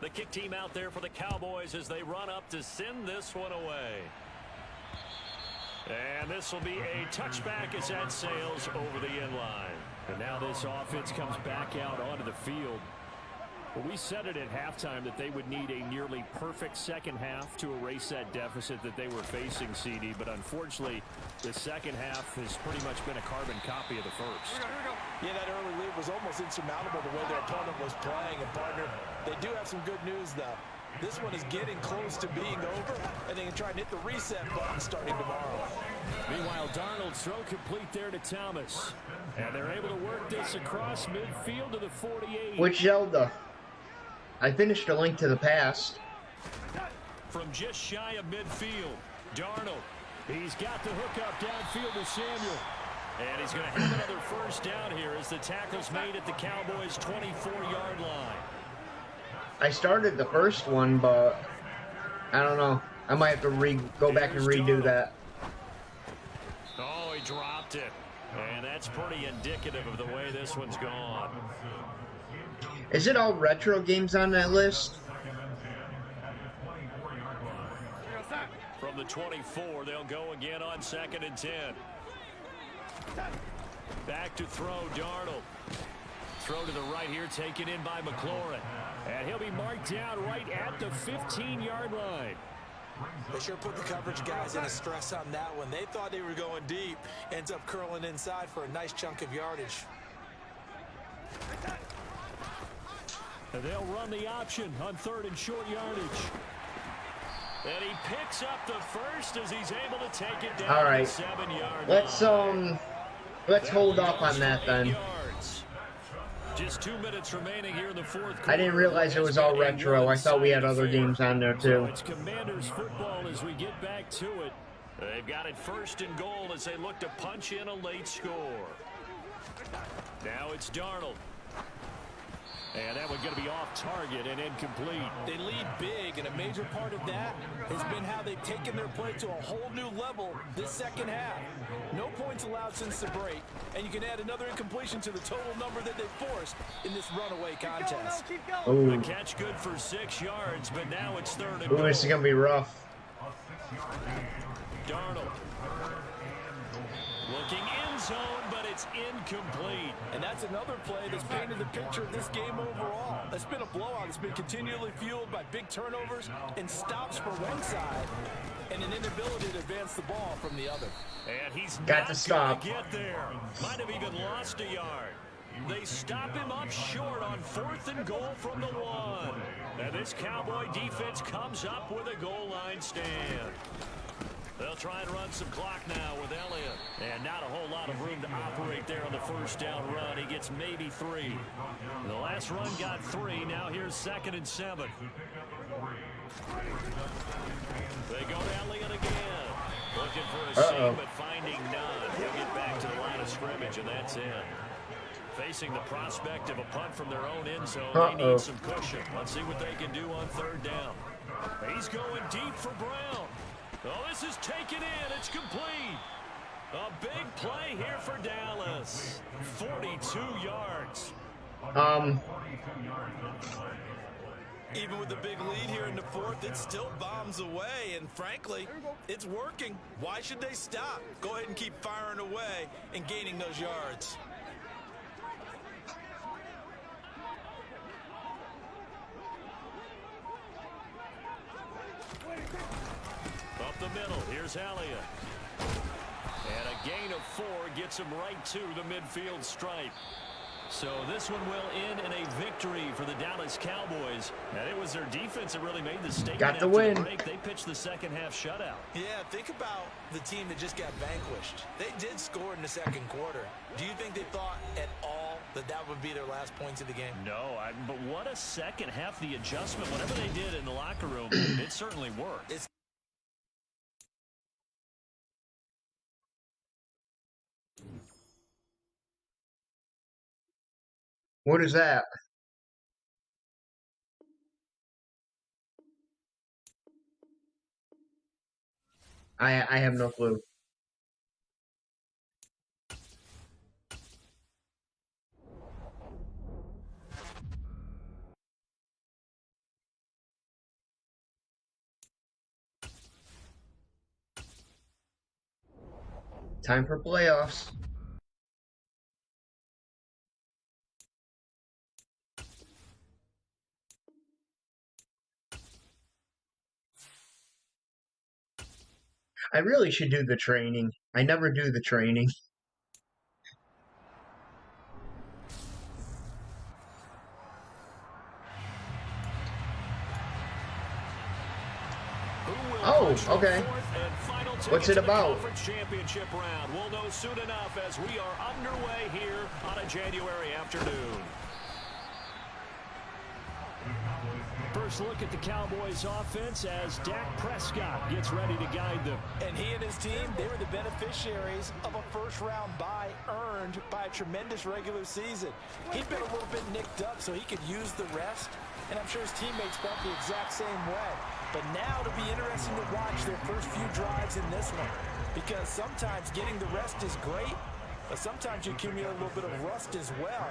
The kick team out there for the Cowboys as they run up to send this one away. And this will be a touchback as that sails over the end line. And now this offense comes back out onto the field. Well, we said it at halftime that they would need a nearly perfect second half to erase that deficit that they were facing, CD. But unfortunately, the second half has pretty much been a carbon copy of the first. Yeah, that early lead was almost insurmountable the way their opponent was playing. And, partner, they do have some good news, though. This one is getting close to being over, and they can try and hit the reset button starting tomorrow. Meanwhile, Darnold's throw complete there to Thomas. And they're able to work this across midfield to the 48. Which Zelda? I finished a link to the past. From just shy of midfield, Darnold. He's got the hook up downfield to Samuel. And he's going to have another first down here as the tackle's made at the Cowboys' 24-yard line. I started the first one, but I don't know. I might have to go back and redo that. Oh, he dropped it. And that's pretty indicative of the way this one's gone. Is it all retro games on that list? From the 24, they'll go again on 2nd and 10. Back to throw, Darnold. Throw to the right here, taken in by McLaurin. And he'll be marked down right at the 15-yard line. They sure put the coverage guys in a stress on that one. They thought they were going deep. Ends up curling inside for a nice chunk of yardage. And they'll run the option on 3rd and short yardage. And he picks up the first as he's able to take it down. All right. 7-yard Let's hold off on that then. Just 2 minutes remaining here in the fourth quarter. I didn't realize it was all retro. I thought we had other games on there too. So it's Commanders football as we get back to it. They've got it 1st and goal as they look to punch in a late score. Now it's Darnold. And that one's going to be off target and incomplete. They lead big, and a major part of that has been how they've taken their play to a whole new level this second half. No points allowed since the break, and you can add another incompletion to the total number that they've forced in this runaway contest. The catch good for 6 yards, but now it's 3rd and goal. This is going to be rough. Darnold. Looking in zone, but it's incomplete. And that's another play that's painted the picture of this game overall. It's been a blowout. It's been continually fueled by big turnovers and stops for one side and an inability to advance the ball from the other. And he's got to stop. Get there. Might have even lost a yard. They stop him up short on 4th and goal from the 1. And this Cowboy defense comes up with a goal line stand. They'll try and run some clock now with Elliott. And not a whole lot of room to operate there on the 1st down run. He gets maybe 3. The last run got 3. Now here's 2nd and 7. They go to Elliott again. Looking for a seam, but finding none. He'll get back to the line of scrimmage, and that's it. Facing the prospect of a punt from their own end zone, they need some cushion. Let's see what they can do on 3rd down. He's going deep for Brown. Oh, this is taken in. It's complete. A big play here for Dallas. 42 yards. Even with the big lead here in the 4th, it still bombs away. And frankly, it's working. Why should they stop? Go ahead and keep firing away and gaining those yards. Up the middle, here's Elliott. And a gain of 4 gets him right to the midfield stripe. So this one will end in a victory for the Dallas Cowboys. And it was their defense that really made the statement. Got the win. Break. They pitched the second half shutout. Yeah, think about the team that just got vanquished. They did score in the 2nd quarter. Do you think they thought at all that that would be their last points of the game? No, but what a second half. The adjustment, whatever they did in the locker room, it certainly worked. What is that? I have no clue. Time for playoffs. I really should do the training. I never do the training. Oh, okay. What's it about? Championship round. We'll know soon enough as we are underway here on a January afternoon. First look at the Cowboys offense as Dak Prescott gets ready to guide them. And he and his team, they were the beneficiaries of a first-round bye earned by a tremendous regular season. He'd been a little bit nicked up so he could use the rest, and I'm sure his teammates felt the exact same way. But now it'll be interesting to watch their first few drives in this one, because sometimes getting the rest is great, but sometimes you accumulate a little bit of rust as well.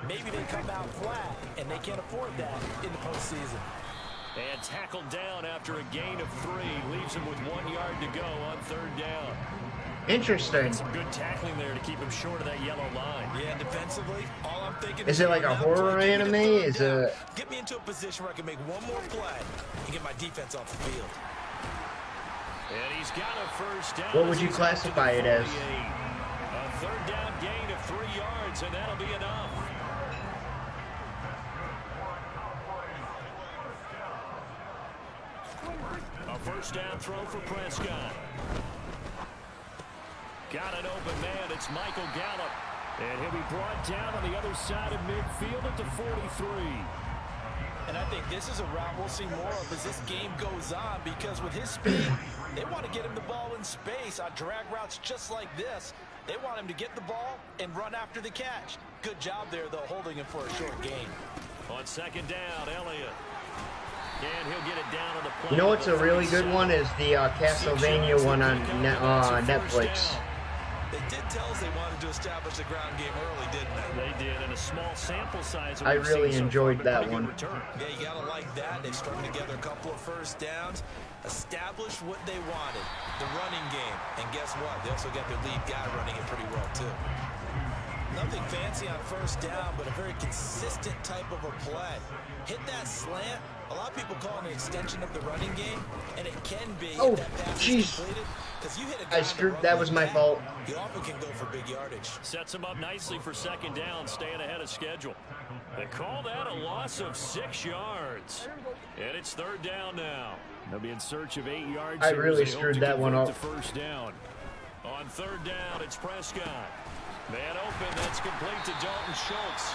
Maybe they come out flat, and they can't afford that in the postseason. And tackled down after a gain of 3. Leaves him with 1 yard to go on 3rd down. Interesting. Some good tackling there to keep him short of that yellow line. Yeah, and defensively, all I'm thinking is it like a horror anime? Is it? Get me into a position where I can make one more play and get my defense off the field. And he's got a first down. What would you classify it as? A 3rd down gain of 3 yards, and that'll be enough. first down throw for Prescott. Got an open man. It's Michael Gallup. And he'll be brought down on the other side of midfield at the 43. And I think this is a route we'll see more of as this game goes on, because with his speed, they want to get him the ball in space on drag routes just like this. They want him to get the ball and run after the catch. Good job there, though, holding him for a short gain. On second down, Elliott. And he'll get it down on the play. You know what's a really good one is the Castlevania one on Netflix. They did tell us they wanted to establish the ground game early, didn't they? They did, in a small sample size. I really enjoyed that one. Yeah, you gotta like that. They strung together a couple of first downs, established what they wanted, the running game. And guess what? They also got their lead guy running it pretty well, too. Nothing fancy on first down, but a very consistent type of a play. Hit that slant. A lot of people call it an extension of the running game, and it can be. Oh, jeez. I screwed. That was my fault. You often can go for big yardage. Sets him up nicely for second down, staying ahead of schedule. They call that a loss of 6 yards. And it's third down now. They'll be in search of 8 yards. I really screwed that one up. First down. On third down, it's Prescott. Man open, that's complete to Dalton Schultz.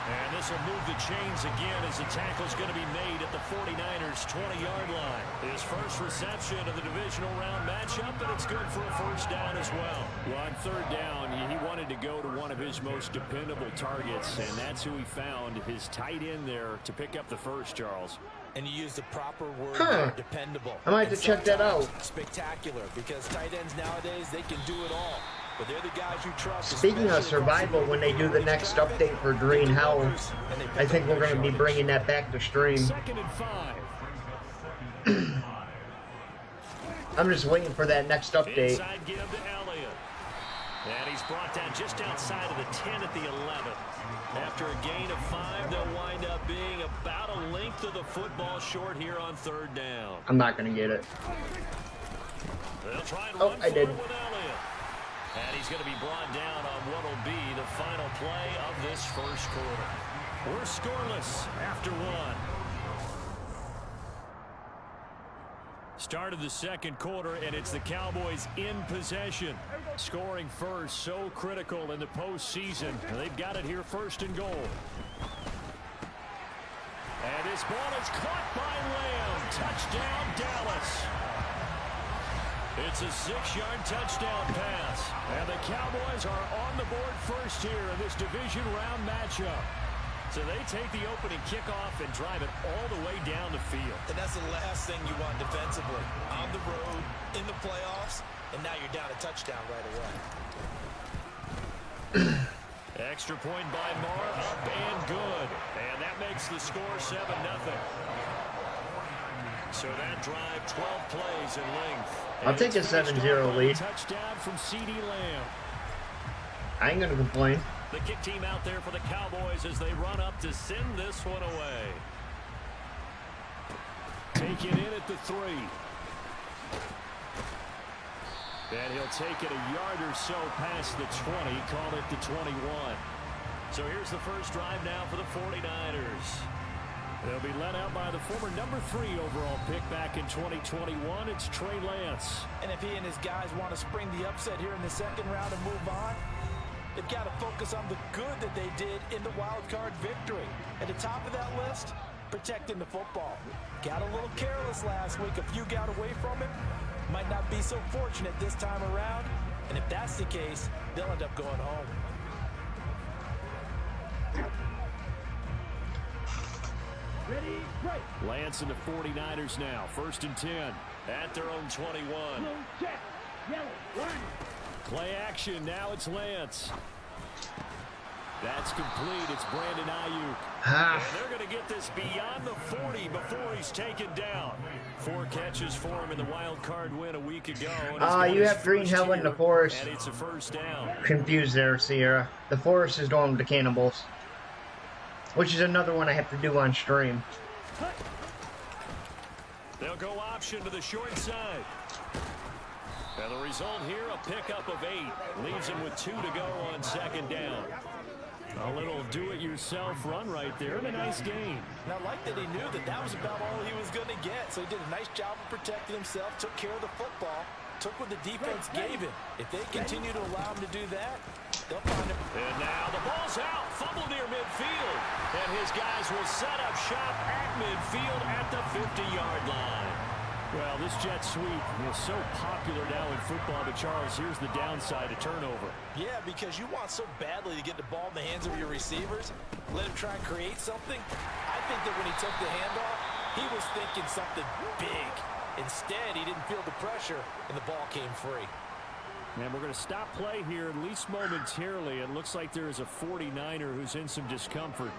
And this will move the chains again as the tackle's going to be made at the 49ers' 20-yard line. His first reception of the divisional round matchup, and it's good for a first down as well. Well, on third down, he wanted to go to one of his most dependable targets, and that's who he found, his tight end there, to pick up the first, Charles. And you used the proper word, dependable. I might have to check that out. Spectacular, because tight ends nowadays, they can do it all. But they're the guys you trust. Speaking of survival, when they do the next update for Green Hell, I think we're going to be bringing that back to stream. Second and 5. I'm just waiting for that next update. Inside give to Elliott. And he's brought down just outside of the 10 at the 11. After a gain of 5, they'll wind up being about a length of the football short here on third down. I'm not going to get it. They'll try and Oh, run I did. with Elliott. And he's going to be brought down on what will be the final play of this first quarter. We're scoreless after 1. Start of the second quarter, and it's the Cowboys in possession. Scoring first, so critical in the postseason. They've got it here, first and goal. And this ball is caught by Lamb. Touchdown, Dallas. It's a 6-yard touchdown pass. And the Cowboys are on the board first here in this division round matchup. So they take the opening kickoff and drive it all the way down the field. And that's the last thing you want defensively. On the road, in the playoffs, and now you're down a touchdown right away. Extra point by Marr, up and good. And that makes the score 7-0. So that drive, 12 plays in length. I'll take a 7-0 lead. Touchdown from C.D. Lamb. I ain't going to complain. The kick team out there for the Cowboys as they run up to send this one away. Taken in at the 3. And he'll take it a yard or so past the 20, call it the 21. So here's the first drive now for the 49ers. They'll be led out by the former number 3 overall pick back in 2021. It's Trey Lance. And if he and his guys want to spring the upset here in the second round and move on, they've got to focus on the good that they did in the wild card victory. At the top of that list, protecting the football. Got a little careless last week. A few got away from it. Might not be so fortunate this time around. And if that's the case, they'll end up going home. Ready, right. Lance and the 49ers now. First and 10 at their own 21. Blue check. Yellow, line. Play action. Now it's Lance. That's complete. It's Brandon Ayuk. And they're going to get this beyond the 40 before he's taken down. 4 catches for him in the wild card win a week ago. You have Green Hell in the Forest. And it's a first down. Confused there, Sierra. The Forest is going with the Cannibals, which is another one I have to do on stream. They'll go option to the short side. And the result here, a pickup of 8. Leaves him with 2 to go on second down. A little do-it-yourself run right there and a nice game. And I like that he knew that that was about all he was going to get. So he did a nice job of protecting himself, took care of the football, took what the defense gave him. If they continue to allow him to do that, they'll find him. And now the ball's out. Fumble near midfield. And his guys will set up shop at midfield at the 50-yard line. Well, this jet sweep is so popular now in football, but Charles, here's the downside, a turnover. Yeah, because you want so badly to get the ball in the hands of your receivers, let him try and create something. I think that when he took the handoff, he was thinking something big. Instead, he didn't feel the pressure, and the ball came free. And we're going to stop play here, at least momentarily. It looks like there is a 49er who's in some discomfort.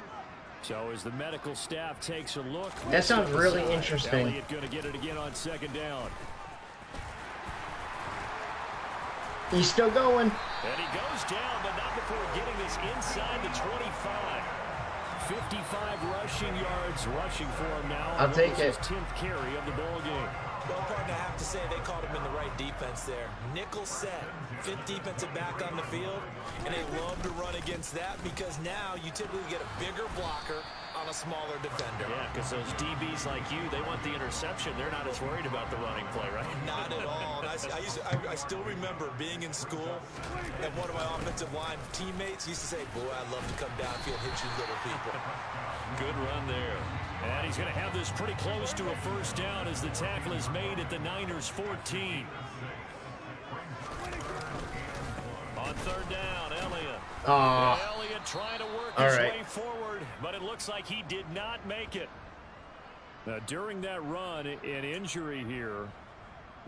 So as the medical staff takes a look, that sounds really interesting. Elliott going to get it again on second down. He's still going. And he goes down, but not before getting this inside the 25. 55 rushing yards rushing for him now. I'll take it. His 10th carry of the ball game. Well, partner, I have to say they called him in the right defense there. Nickel set, 5th defensive back on the field, and they love to run against that because now you typically get a bigger blocker on a smaller defender. Yeah, because those DBs like you, they want the interception. They're not as worried about the running play, right? Not at all. And I still remember being in school, and one of my offensive line teammates used to say, boy, I'd love to come downfield and hit you little people. Good run there. And he's going to have this pretty close to a first down as the tackle is made at the Niners 14. On third down, Elliott. Elliott trying to work his way forward, but it looks like he did not make it. Now, during that run, an injury here.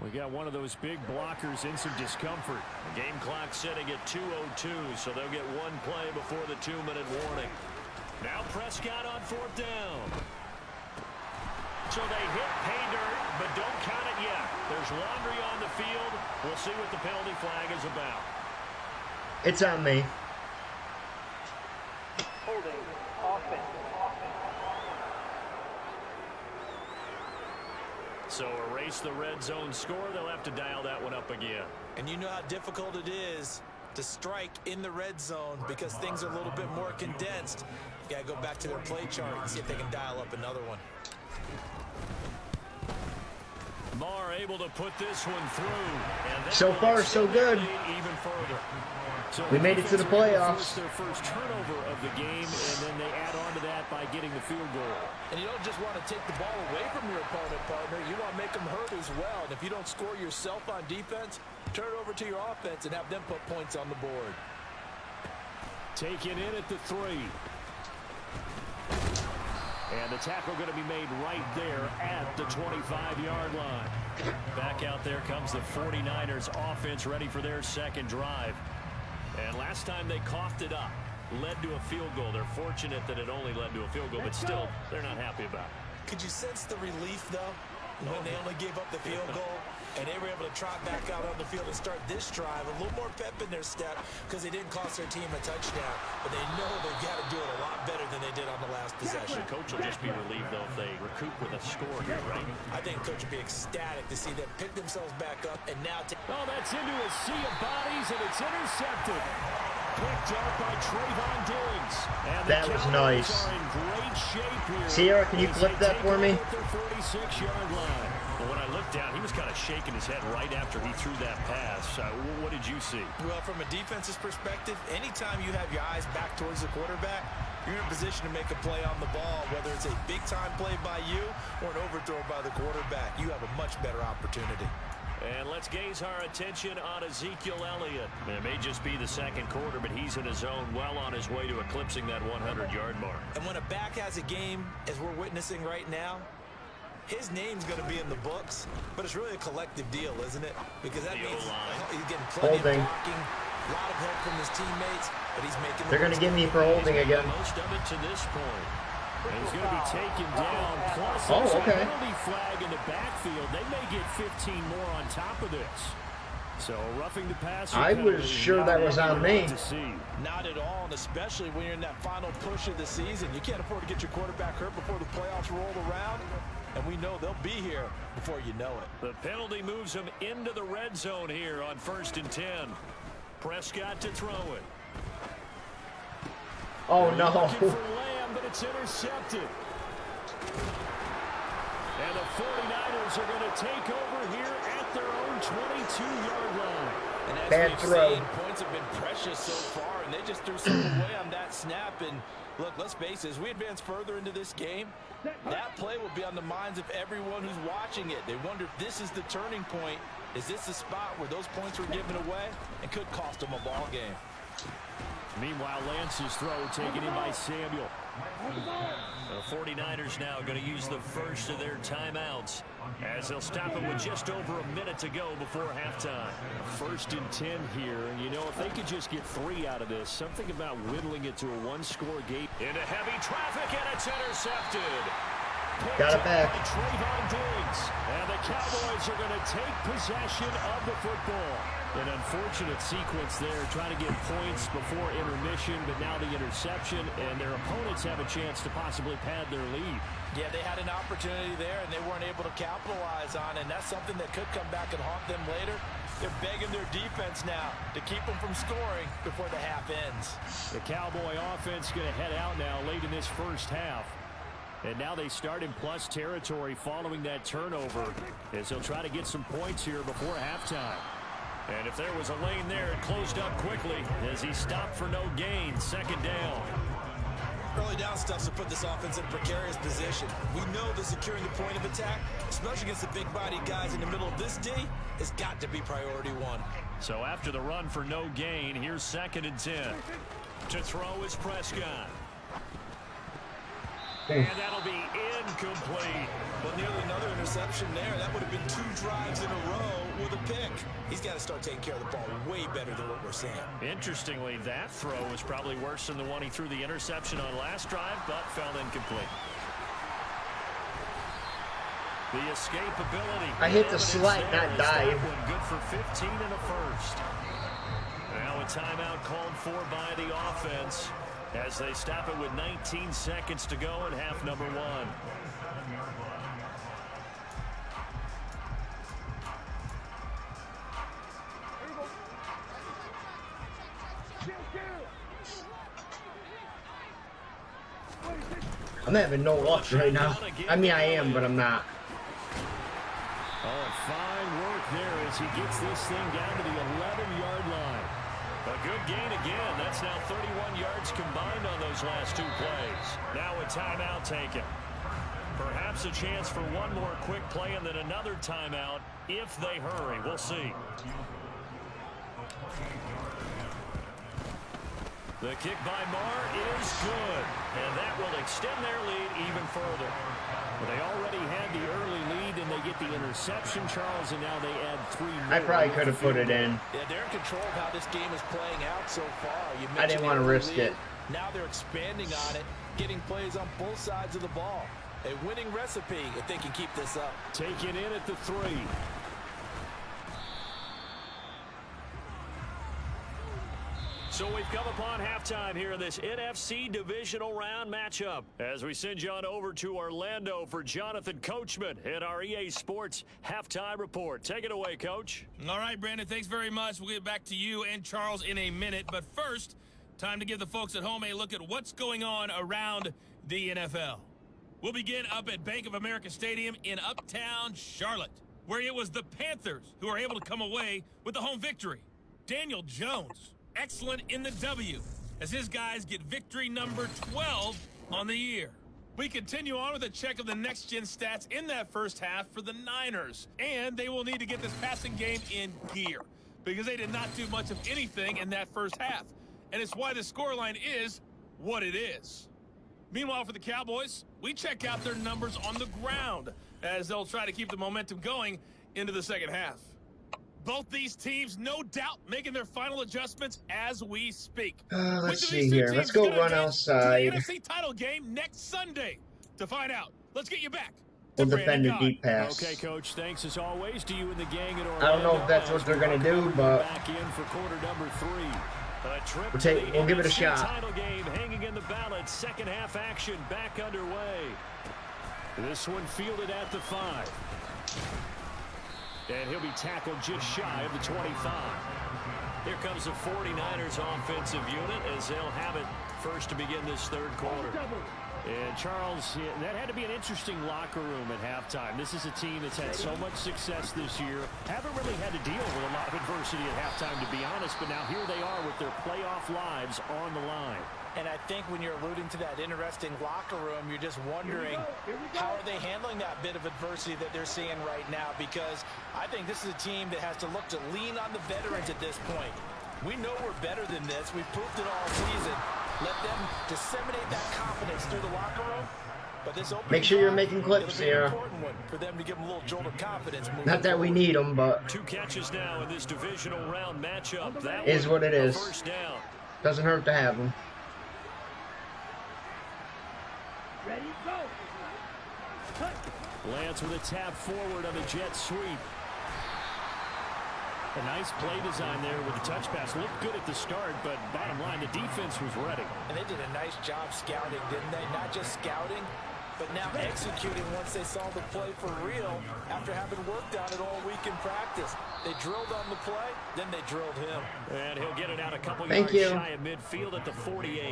We got one of those big blockers in some discomfort. The game clock sitting at 2:02, so they'll get one play before the 2-minute warning. Now Prescott on fourth down. So they hit pay dirt, but don't count it yet. There's laundry on the field. We'll see what the penalty flag is about. It's on me. Holding offense. So erase the red zone score. They'll have to dial that one up again. And you know how difficult it is to strike in the red zone because things are a little bit more condensed. You got to go back to their play chart and see if they can dial up another one. Marr able to put this one through. And so far, so good. Even further. So we made it to the playoffs. Their first turnover of the game, and then they add on to that by getting the field goal. And you don't just want to take the ball away from your opponent, partner. You want to make them hurt as well. And if you don't score yourself on defense, turn it over to your offense and have them put points on the board. Taken in at the 3. And the tackle going to be made right there at the 25-yard line. Back out there comes the 49ers offense ready for their second drive. And last time they coughed it up, led to a field goal. They're fortunate that it only led to a field goal, but still, they're not happy about it. Could you sense the relief, though, when they only gave up the field goal and they were able to trot back out on the field and start this drive? A little more pep in their step because they didn't cost their team a touchdown, but they know they've got to do it a lot better than they did on the last possession. The coach will just be relieved, though, if they recoup with a score here, right? I think coach will be ecstatic to see them pick themselves back up and now take. Oh, that's into a sea of bodies, and it's intercepted. Picked up by Trayvon Diggs. And that was nice. Are in great shape here. Sierra, can you flip that for me? At their 46-yard line. But when I looked down, he was kind of shaking his head right after he threw that pass. What did you see? Well, from a defense's perspective, anytime you have your eyes back towards the quarterback, you're in a position to make a play on the ball, whether it's a big-time play by you or an overthrow by the quarterback. You have a much better opportunity. And let's gaze our attention on Ezekiel Elliott. It may just be the second quarter, but he's in his zone, well on his way to eclipsing that 100-yard mark. And when a back has a game, as we're witnessing right now, his name's going to be in the books, but it's really a collective deal, isn't it? Because that means he's getting plenty of blocking, a lot of help from his teammates, but he's making. They're going to give me for holding again. Most of it to this point. And he's going to be taken down. Plus, a penalty flag in the backfield. They may get 15 more on top of this. So roughing the passer. I was sure that was on me. Not at all, and especially when you're in that final push of the season. You can't afford to get your quarterback hurt before the playoffs roll around. And we know they'll be here before you know it. The penalty moves them into the red zone here on 1st and 10. Prescott to throw it. Oh, no. Looking for Lamb, but it's intercepted. And the 49ers are going to take over here at their own 22-yard line. And as Bad we've throw. seen, points have been precious so far, and they just threw some away on that snap. And look, let's face it, as we advance further into this game, that play will be on the minds of everyone who's watching it. They wonder if this is the turning point. Is this the spot where those points were given away and could cost them a ball game? Meanwhile, Lance's throw taken in by Samuel. The 49ers now going to use the first of their timeouts as they'll stop it with just over a minute to go before halftime. 1st and 10 here, and you know, if they could just get 3 out of this, something about whittling it to a one-score game. Into heavy traffic, and it's intercepted. Got it back. Trayvon Diggs. And the Cowboys are going to take possession of the football. An unfortunate sequence there, trying to get points before intermission, but now the interception, and their opponents have a chance to possibly pad their lead. Yeah, they had an opportunity there, and they weren't able to capitalize on it, and that's something that could come back and haunt them later. They're begging their defense now to keep them from scoring before the half ends. The Cowboy offense going to head out now late in this first half. And now they start in plus territory following that turnover as they'll try to get some points here before halftime. And if there was a lane there, it closed up quickly as he stopped for no gain. 2nd down. Early down stuffs to put this offense in a precarious position. We know that securing the point of attack, especially against the big-bodied guys in the middle of this D, has got to be priority 1. So after the run for no gain, here's 2nd and 10. To throw is Prescott. And that'll be incomplete. But nearly another interception there. That would have been 2 drives in a row with a pick. He's got to start taking care of the ball way better than what we're seeing. Interestingly, that throw was probably worse than the one he threw the interception on last drive, but fell incomplete. The escapability. I hit the slide, not dive. Good for 15 in the first. Now a timeout called for by the offense as they stop it with 19 seconds to go in half number 1. I'm having no luck right now. I mean, I am, but I'm not. Oh, fine work there as he gets this thing down to the 11-yard line. A good gain again. That's now 31 yards combined on those last 2 plays. Now a timeout taken. Perhaps a chance for one more quick play and then another timeout if they hurry. We'll see. The kick by Marr is good, and that will extend their lead even further. Well, they already had the early lead, and they get the interception, Charles, and now they add 3 more. I probably could have put it in. Yeah, they're in control of how this game is playing out so far. I didn't want to risk it. Now they're expanding on it, getting plays on both sides of the ball. A winning recipe if they can keep this up. Taken in at the 3. So we've come upon halftime here in this NFC divisional round matchup as we send you on over to Orlando for Jonathan Coachman in our EA Sports halftime report. Take it away, Coach. All right, Brandon, thanks very much. We'll get back to you and Charles in a minute. But first, time to give the folks at home a look at what's going on around the NFL. We'll begin up at Bank of America Stadium in Uptown Charlotte, where it was the Panthers who are able to come away with the home victory. Daniel Jones, excellent in the W, as his guys get victory number 12 on the year. We continue on with a check of the next-gen stats in that first half for the Niners, and they will need to get this passing game in gear because they did not do much of anything in that first half, and it's why the scoreline is what it is. Meanwhile, for the Cowboys, we check out their numbers on the ground as they'll try to keep the momentum going into the second half. Both these teams, no doubt, making their final adjustments as we speak. Let's see here. Let's go run outside. The NFC title game next Sunday. To find out, let's get you back. We'll defend the deep pass. Okay, Coach. Thanks as always to you and the gang at Orlando. I don't know if that's what they're going to do, but back in for quarter number 3. we'll give it a shot. Title game hanging in the balance. Second half action back underway. This one fielded at the 5. And he'll be tackled just shy of the 25. Here comes the 49ers offensive unit as they'll have it first to begin this third quarter. And Charles, that had to be an interesting locker room at halftime. This is a team that's had so much success this year. Haven't really had to deal with a lot of adversity at halftime, to be honest. But now here they are with their playoff lives on the line. And I think when you're alluding to that interesting locker room, you're just wondering how are they handling that bit of adversity that they're seeing right now, because I think this is a team that has to look to lean on the veterans at this point. We know we're better than this. We've proved it all season. Let them disseminate that confidence through the locker room. But this Make sure you're making clips here. For them to give them a little jolt of confidence. Not that we need them, but 2 catches now in this divisional round matchup. That is what it is. First down. Doesn't hurt to have them. Ready, go. Lance with a tap forward on the jet sweep. A nice play design there with the touch pass. Looked good at the start, but bottom line, the defense was ready. And they did a nice job scouting, didn't they? Not just scouting, but now executing once they saw the play for real after having worked on it all week in practice. They drilled on the play, then they drilled him. And he'll get it out a couple yards shy of midfield at the 48.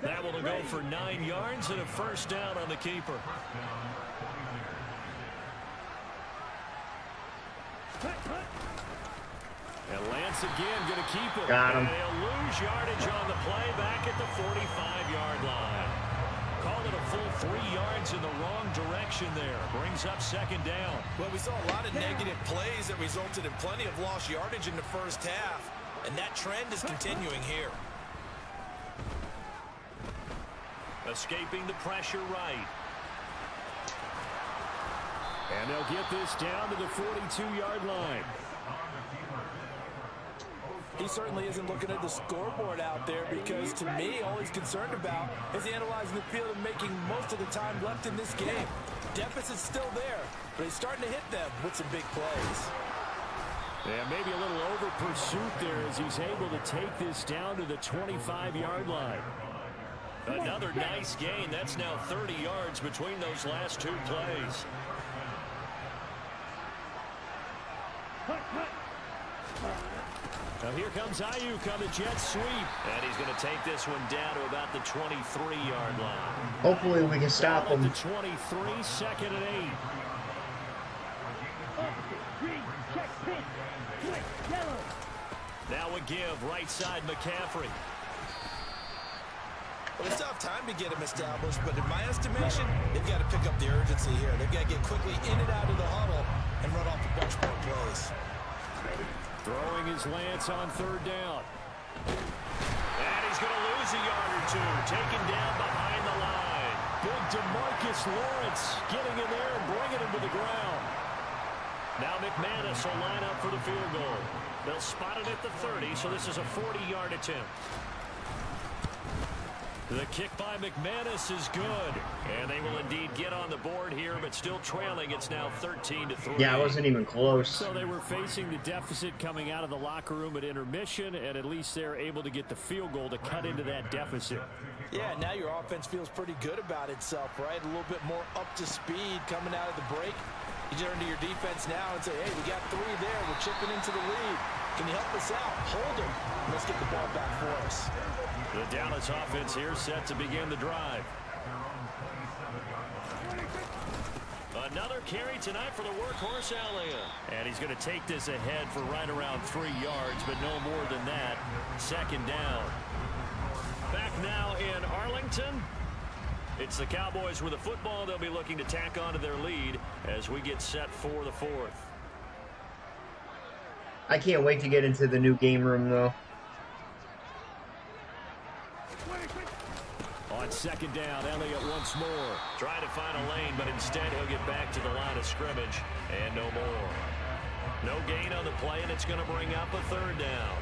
That will go for 9 yards and a first down on the keeper. And Lance again going to keep it. Got him. And he'll lose yardage on the play back at the 45-yard line. Call it a full 3 yards in the wrong direction there. Brings up second down. Well, we saw a lot of negative plays that resulted in plenty of lost yardage in the first half. And that trend is continuing here. Escaping the pressure right. And they'll get this down to the 42-yard line. He certainly isn't looking at the scoreboard out there, because to me, all he's concerned about is analyzing the field and making most of the time left in this game. Deficit's still there, but he's starting to hit them with some big plays. Yeah, maybe a little over pursuit there as he's able to take this down to the 25-yard line. Another nice gain. That's now 30 yards between those last 2 plays. Now here comes Ayuk on the jet sweep. And he's going to take this one down to about the 23-yard line. hopefully we can stop At them. the 23, second and 8. Now a give, right side McCaffrey. Well, it's tough time to get him established, but in my estimation, they've got to pick up the urgency here. They've got to get quickly in and out of the huddle and run off a bunch more plays. Throwing his Lance on third down. And he's going to lose a yard or 2. Taken down behind the line. Big DeMarcus Lawrence getting in there and bringing him to the ground. Now McManus will line up for the field goal. They'll spot it at the 30, so this is a 40-yard attempt. The kick by McManus is good. And they will indeed get on the board here, but still trailing. It's now 13-3. Yeah, it wasn't even close. So they were facing the deficit coming out of the locker room at intermission, and at least they're able to get the field goal to cut into that deficit. Yeah, now your offense feels pretty good about itself, right? A little bit more up to speed coming out of the break. You turn to your defense now and say, hey, we got 3 there. We're chipping into the lead. Can you help us out? Hold them. Let's get the ball back for us. The Dallas offense here set to begin the drive. Another carry tonight for the workhorse Elliott. And he's going to take this ahead for right around 3 yards, but no more than that. Second down. Back now in Arlington. It's the Cowboys with the football. They'll be looking to tack on to their lead as we get set for the 4th. I can't wait to get into the new game room, though. On second down, Elliott once more. Trying to find a lane, but instead he'll get back to the line of scrimmage. And no more. No gain on the play, and it's going to bring up a 3rd down.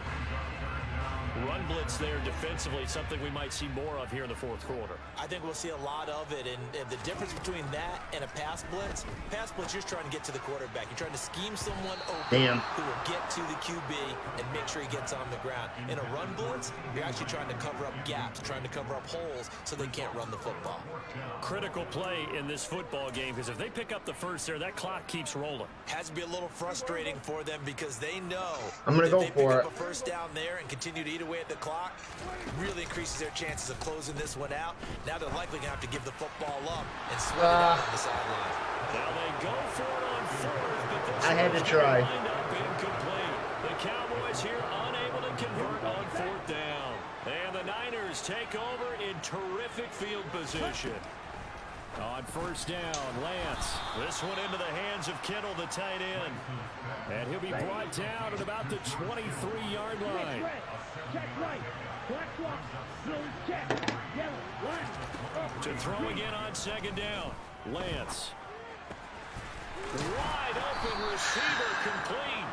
Run blitz there defensively, something we might see more of here in the fourth quarter. I think we'll see a lot of it, and the difference between that and a pass blitz, you're just trying to get to the quarterback. You're trying to scheme someone open who will get to the QB and make sure he gets on the ground. In a run blitz, you're actually trying to cover up gaps, trying to cover up holes so they can't run the football. Critical play in this football game, because if they pick up the first there, that clock keeps rolling. Has to be a little frustrating for them because they know I'm going to go if they for pick it. up a first down there and continue to eat away at the clock, really increases their chances of closing this one out. Now they're likely going to have to give the football up and sweat it out on the sideline. Now they go for it on fourth, but this I had to try. lined up incomplete. The Cowboys here unable to convert on fourth down. And the Niners take over in terrific field position. On first down, Lance. This one into the hands of Kittle, the tight end. And he'll be brought down at about the 23-yard line. To throw again on second down, Lance. Wide open receiver complete.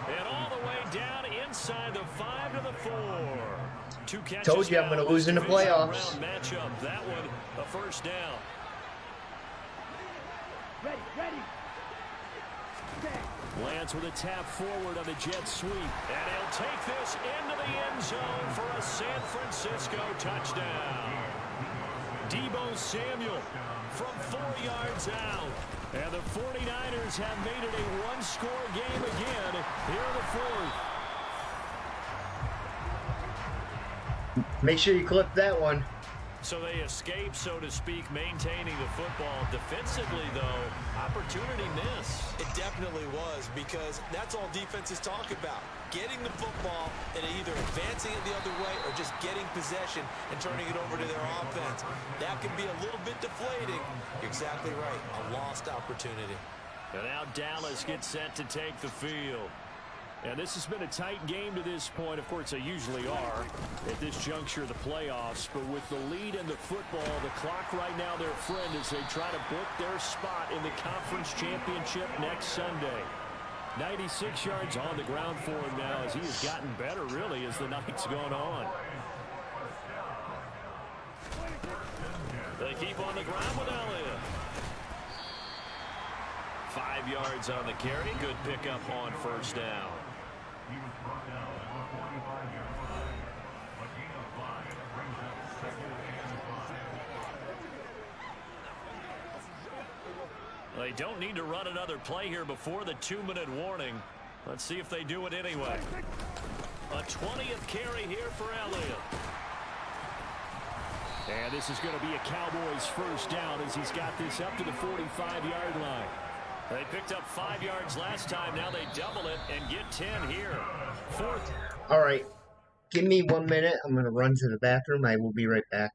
And all the way down inside the 5 to the 4. Two catches. Told you I'm going to lose in the playoffs. Matchup. That one, a first down. Lance with a tap forward on the jet sweep. And he'll take this into the end zone for a San Francisco touchdown. Deebo Samuel from 4 yards out. And the 49ers have made it a one-score game again here in the fourth. Make sure you clip that one. So they escape, so to speak, maintaining the football. Defensively, though, opportunity miss. It definitely was, because that's all defenses talk about. Getting the football and either advancing it the other way or just getting possession and turning it over to their offense. That can be a little bit deflating. You're exactly right. A lost opportunity. And now Dallas gets set to take the field. And this has been a tight game to this point. Of course, they usually are at this juncture of the playoffs. But with the lead in the football, the clock right now their friend as they try to book their spot in the conference championship next Sunday. 96 yards on the ground for him now as he has gotten better, really, as the night's gone on. They keep on the ground with Elliott. 5 yards on the carry. Good pickup on first down. They don't need to run another play here before the 2-minute warning. Let's see if they do it anyway. A 20th carry here for Elliott. And this is going to be a Cowboys first down as he's got this up to the 45-yard line. They picked up 5 yards last time. Now they double it and get 10 here. Fourth. All right. Give me 1 minute. I'm going to run to the bathroom. I will be right back.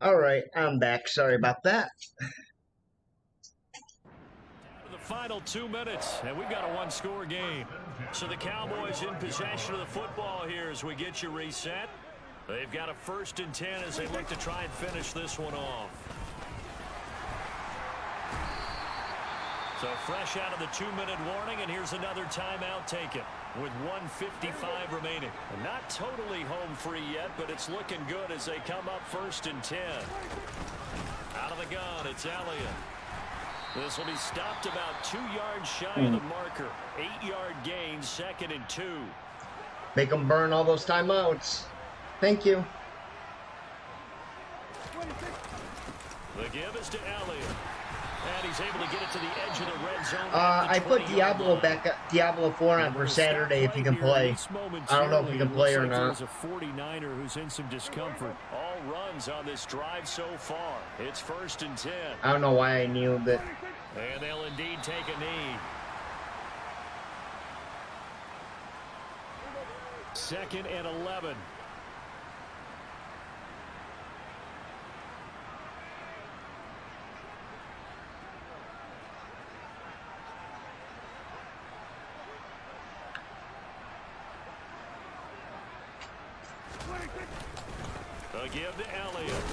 All right, I'm back. Sorry about that. The final 2 minutes, and we've got a one-score game. So the Cowboys in possession of the football here as we get you reset. They've got a 1st and 10 as they look to try and finish this one off. So fresh out of the 2-minute warning, and here's another timeout taken with 1:55 remaining. And not totally home free yet, but it's looking good as they come up 1st and 10. Out of the gun, it's Elliott. This will be stopped about 2 yards shy of the marker. 8-yard gain, 2nd and 2. Make them burn all those timeouts. Thank you. The give is to Elliott. And he's able to get it to the edge of the red zone. I put Diablo back up, Diablo 4 on for Saturday if you can play. I don't know if you can play or not. There's a 49er who's in some discomfort. All runs on this drive so far. It's 1st and 10. I don't know why I kneeled it. And they'll indeed take a knee. 2nd and 11. A give to Elliott.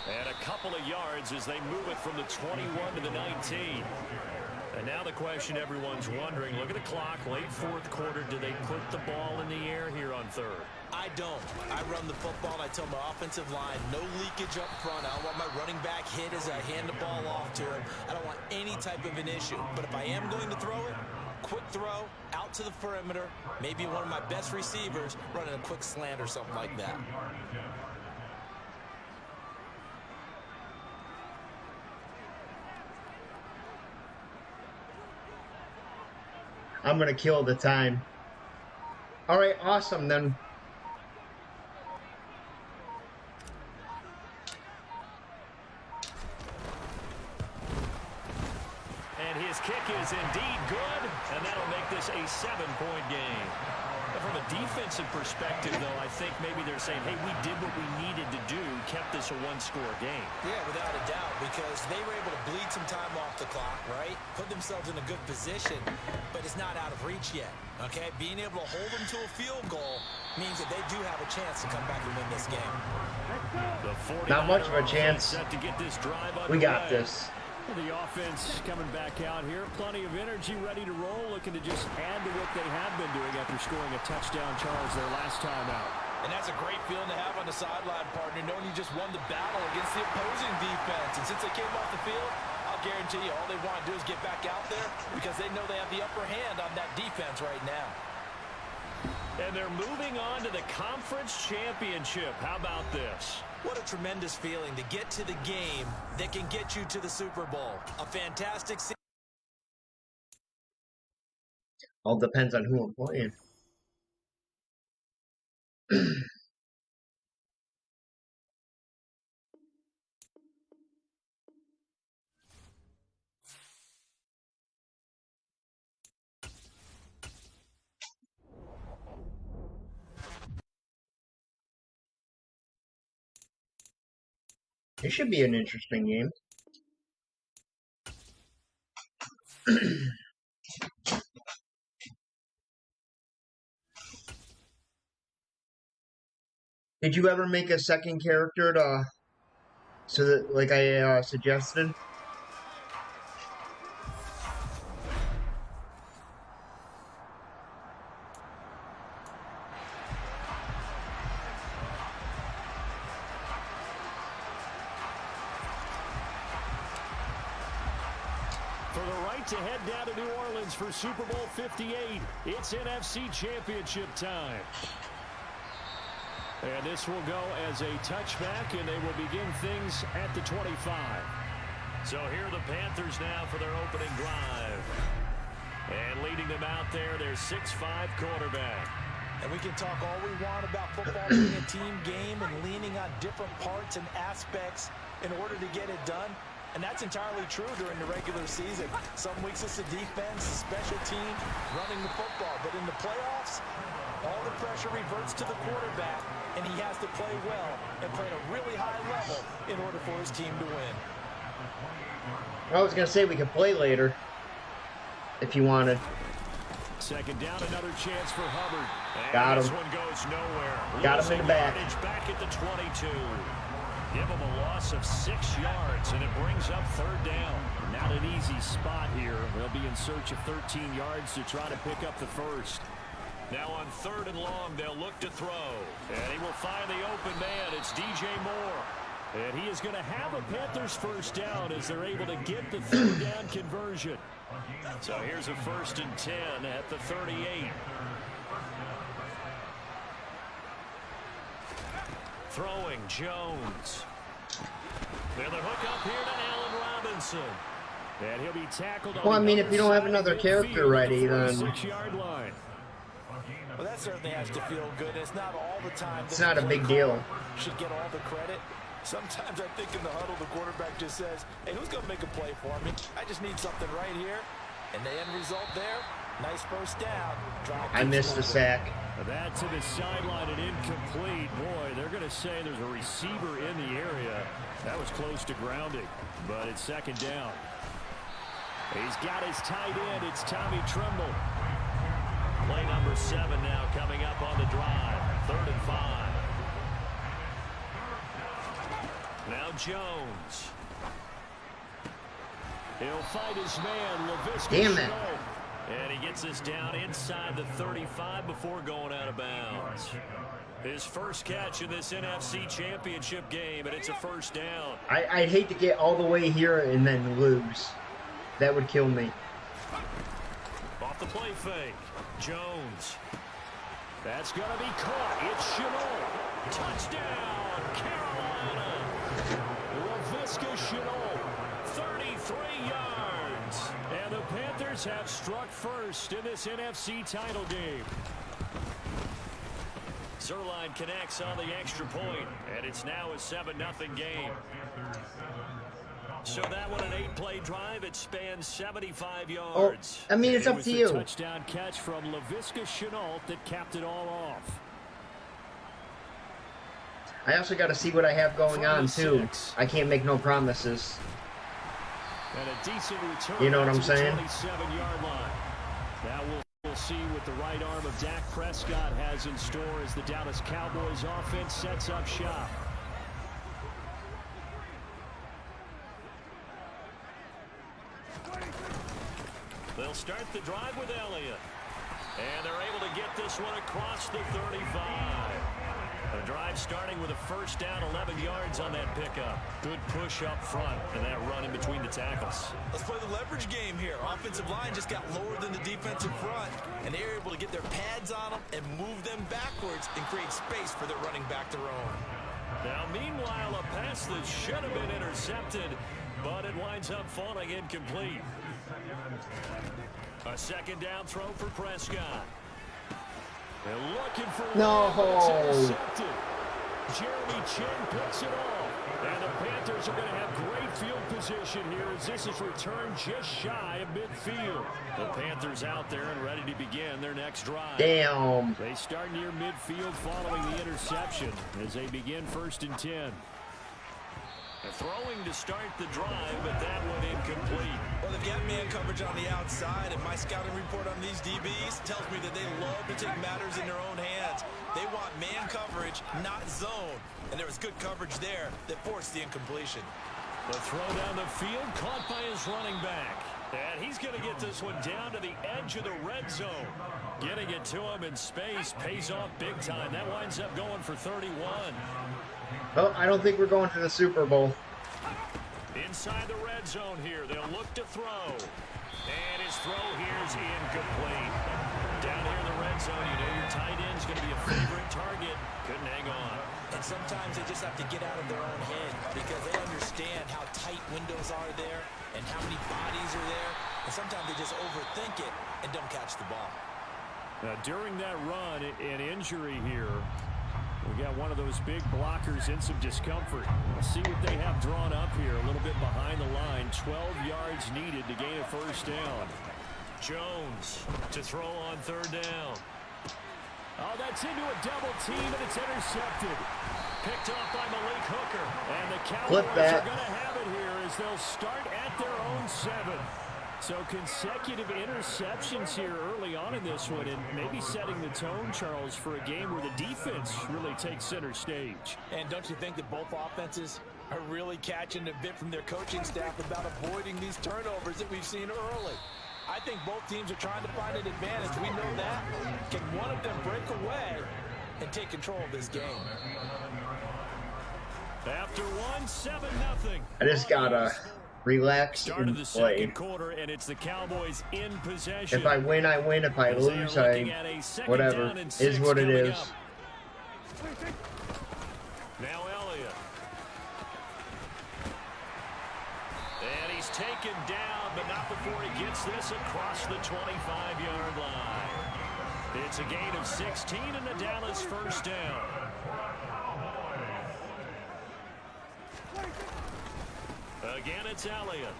And a couple of yards as they move it from the 21 to the 19. And now the question everyone's wondering, look at the clock, late 4th quarter, do they put the ball in the air here on 3rd? I don't. I run the football, and I tell my offensive line, no leakage up front. I don't want my running back hit as I hand the ball off to him. I don't want any type of an issue. But if I am going to throw it, quick throw, out to the perimeter, maybe one of my best receivers running a quick slant or something like that. I'm going to kill the time. All right, awesome then. And his kick is indeed good, and that'll make this a 7-point game. From a defensive perspective, though, I think maybe they're saying, hey, we did what we needed to do, kept this a one-score game. Yeah, without a doubt, because they were able to bleed some time off the clock, right? Put themselves in a good position, but it's not out of reach yet, okay? Being able to hold them to a field goal means that they do have a chance to come back and win this game. Not much of a chance. Set to get this drive we got this. The offense coming back out here. Plenty of energy, ready to roll, looking to just add to what they have been doing after scoring a touchdown, Charles, their last time out. And that's a great feeling to have on the sideline, partner, knowing you just won the battle against the opposing defense. And since they came off the field, I'll guarantee you all they want to do is get back out there because they know they have the upper hand on that defense right now. And they're moving on to the conference championship. How about this? What a tremendous feeling to get to the game that can get you to the Super Bowl. A fantastic season. All depends on who I'm playing. It should be an interesting game. Did you ever make a second character to, so that, like I suggested? For the right to head down to New Orleans for Super Bowl 58, it's NFC Championship time. And this will go as a touchback, and they will begin things at the 25. So here are the Panthers now for their opening drive. And leading them out there, their 6'5" quarterback. And we can talk all we want about football being a team game and leaning on different parts and aspects in order to get it done. And that's entirely true during the regular season. Some weeks it's the defense, special teams, running the football. But in the playoffs, all the pressure reverts to the quarterback, and he has to play well and play at a really high level in order for his team to win. I was going to say we could play later if you wanted. Second down, another chance for Hubbard. And got him. This one goes nowhere. Got him in the back. Back at the 22. Give him a loss of 6 yards, and it brings up third down. Not an easy spot here. They'll be in search of 13 yards to try to pick up the first. Now on 3rd and long, they'll look to throw. And he will find the open man. It's DJ Moore. And he is going to have a Panthers first down as they're able to get the third down conversion. So here's a 1st and 10 at the 38. Throwing Jones. And the hook up here to Allen Robinson. And he'll be tackled. Well, I mean, if you don't have another character ready, then 6-yard line. Well, that certainly has to feel good. It's not all the time. It's not a big deal. Should get all the credit. Sometimes I think in the huddle, the quarterback just says, hey, who's going to make a play for me? I just need something right here. And the end result there, nice first down. I missed the sack. That to the sideline and incomplete. Boy, they're going to say there's a receiver in the area. That was close to grounding, but it's 2nd down. He's got his tight end. It's Tommy Tremble. Play number 7 now coming up on the drive. 3rd and 5. Now Jones. He'll fight his man, LaVisca. Damn it. And he gets us down inside the 35 before going out of bounds. His first catch in this NFC Championship game, and it's a first down. I'd hate to get all the way here and then lose. That would kill me. Off the play fake. Jones. That's going to be caught. It's Shenault. Touchdown, Carolina. LaVisca Shenault, 33 yards. And the Panthers have struck first in this NFC title game. Zerline connects on the extra point, and it's now a 7-0 game. So that one, an 8-play drive. It spans 75 yards. Oh, I mean, it's up to you. Touchdown catch from LaVisca Shenault that capped it all off. I also got to see what I have going on, too. I can't make no promises. And a decent return. You know what I'm saying? 27-yard line. Now we'll see what the right arm of Dak Prescott has in store as the Dallas Cowboys offense sets up shop. They'll start the drive with Elliott. And they're able to get this one across the 35. The drive starting with a first down, 11 yards on that pickup. Good push up front and that run in between the tackles. Let's play the leverage game here. Offensive line just got lower than the defensive front, and they were able to get their pads on them and move them backwards and create space for their running back to roam. Now, meanwhile, a pass that should have been intercepted, but it winds up falling incomplete. A 2nd down throw for Prescott. They're looking for no. Jeremy Chin picks it off. And the Panthers are going to have great field position here as this is returned just shy of midfield. The Panthers out there and ready to begin their next drive. Damn. They start near midfield following the interception as they begin 1st and 10. Throwing to start the drive, but that one incomplete. Well, they've got man coverage on the outside, and my scouting report on these DBs tells me that they love to take matters in their own hands. They want man coverage, not zone. And there was good coverage there that forced the incompletion. The throw down the field, caught by his running back. And he's going to get this one down to the edge of the red zone. Getting it to him in space pays off big time. That winds up going for 31. Well, I don't think we're going to the Super Bowl. Inside the red zone here, they'll look to throw. And his throw here is incomplete. Down here in the red zone, you know your tight end's going to be a favorite target. Couldn't hang on. And sometimes they just have to get out of their own head because they understand how tight windows are there and how many bodies are there. And sometimes they just overthink it and don't catch the ball. Now, during that run, an injury here We got one of those big blockers in some discomfort. Let's see what they have drawn up here. A little bit behind the line. 12 yards needed to gain a first down. Jones to throw on third down. Oh, that's into a double team, and it's intercepted. Picked off by Malik Hooker. And the Cowboys are going to have it here as they'll start at their own 7. So consecutive interceptions here early on in this one, and maybe setting the tone, Charles, for a game where the defense really takes center stage. And don't you think that both offenses are really catching a bit from their coaching staff about avoiding these turnovers that we've seen early? I think both teams are trying to find an advantage. We know that. Can one of them break away and take control of this game? After 7-0. I just gotta relax and the play. second quarter, and it's the Cowboys in possession. If I win, I win. If I lose, I whatever. Is what it is. Now Elliott. And he's taken down, but not before he gets this across the 25-yard line. It's a gain of 16 and a Dallas first down. Again, it's Elliott.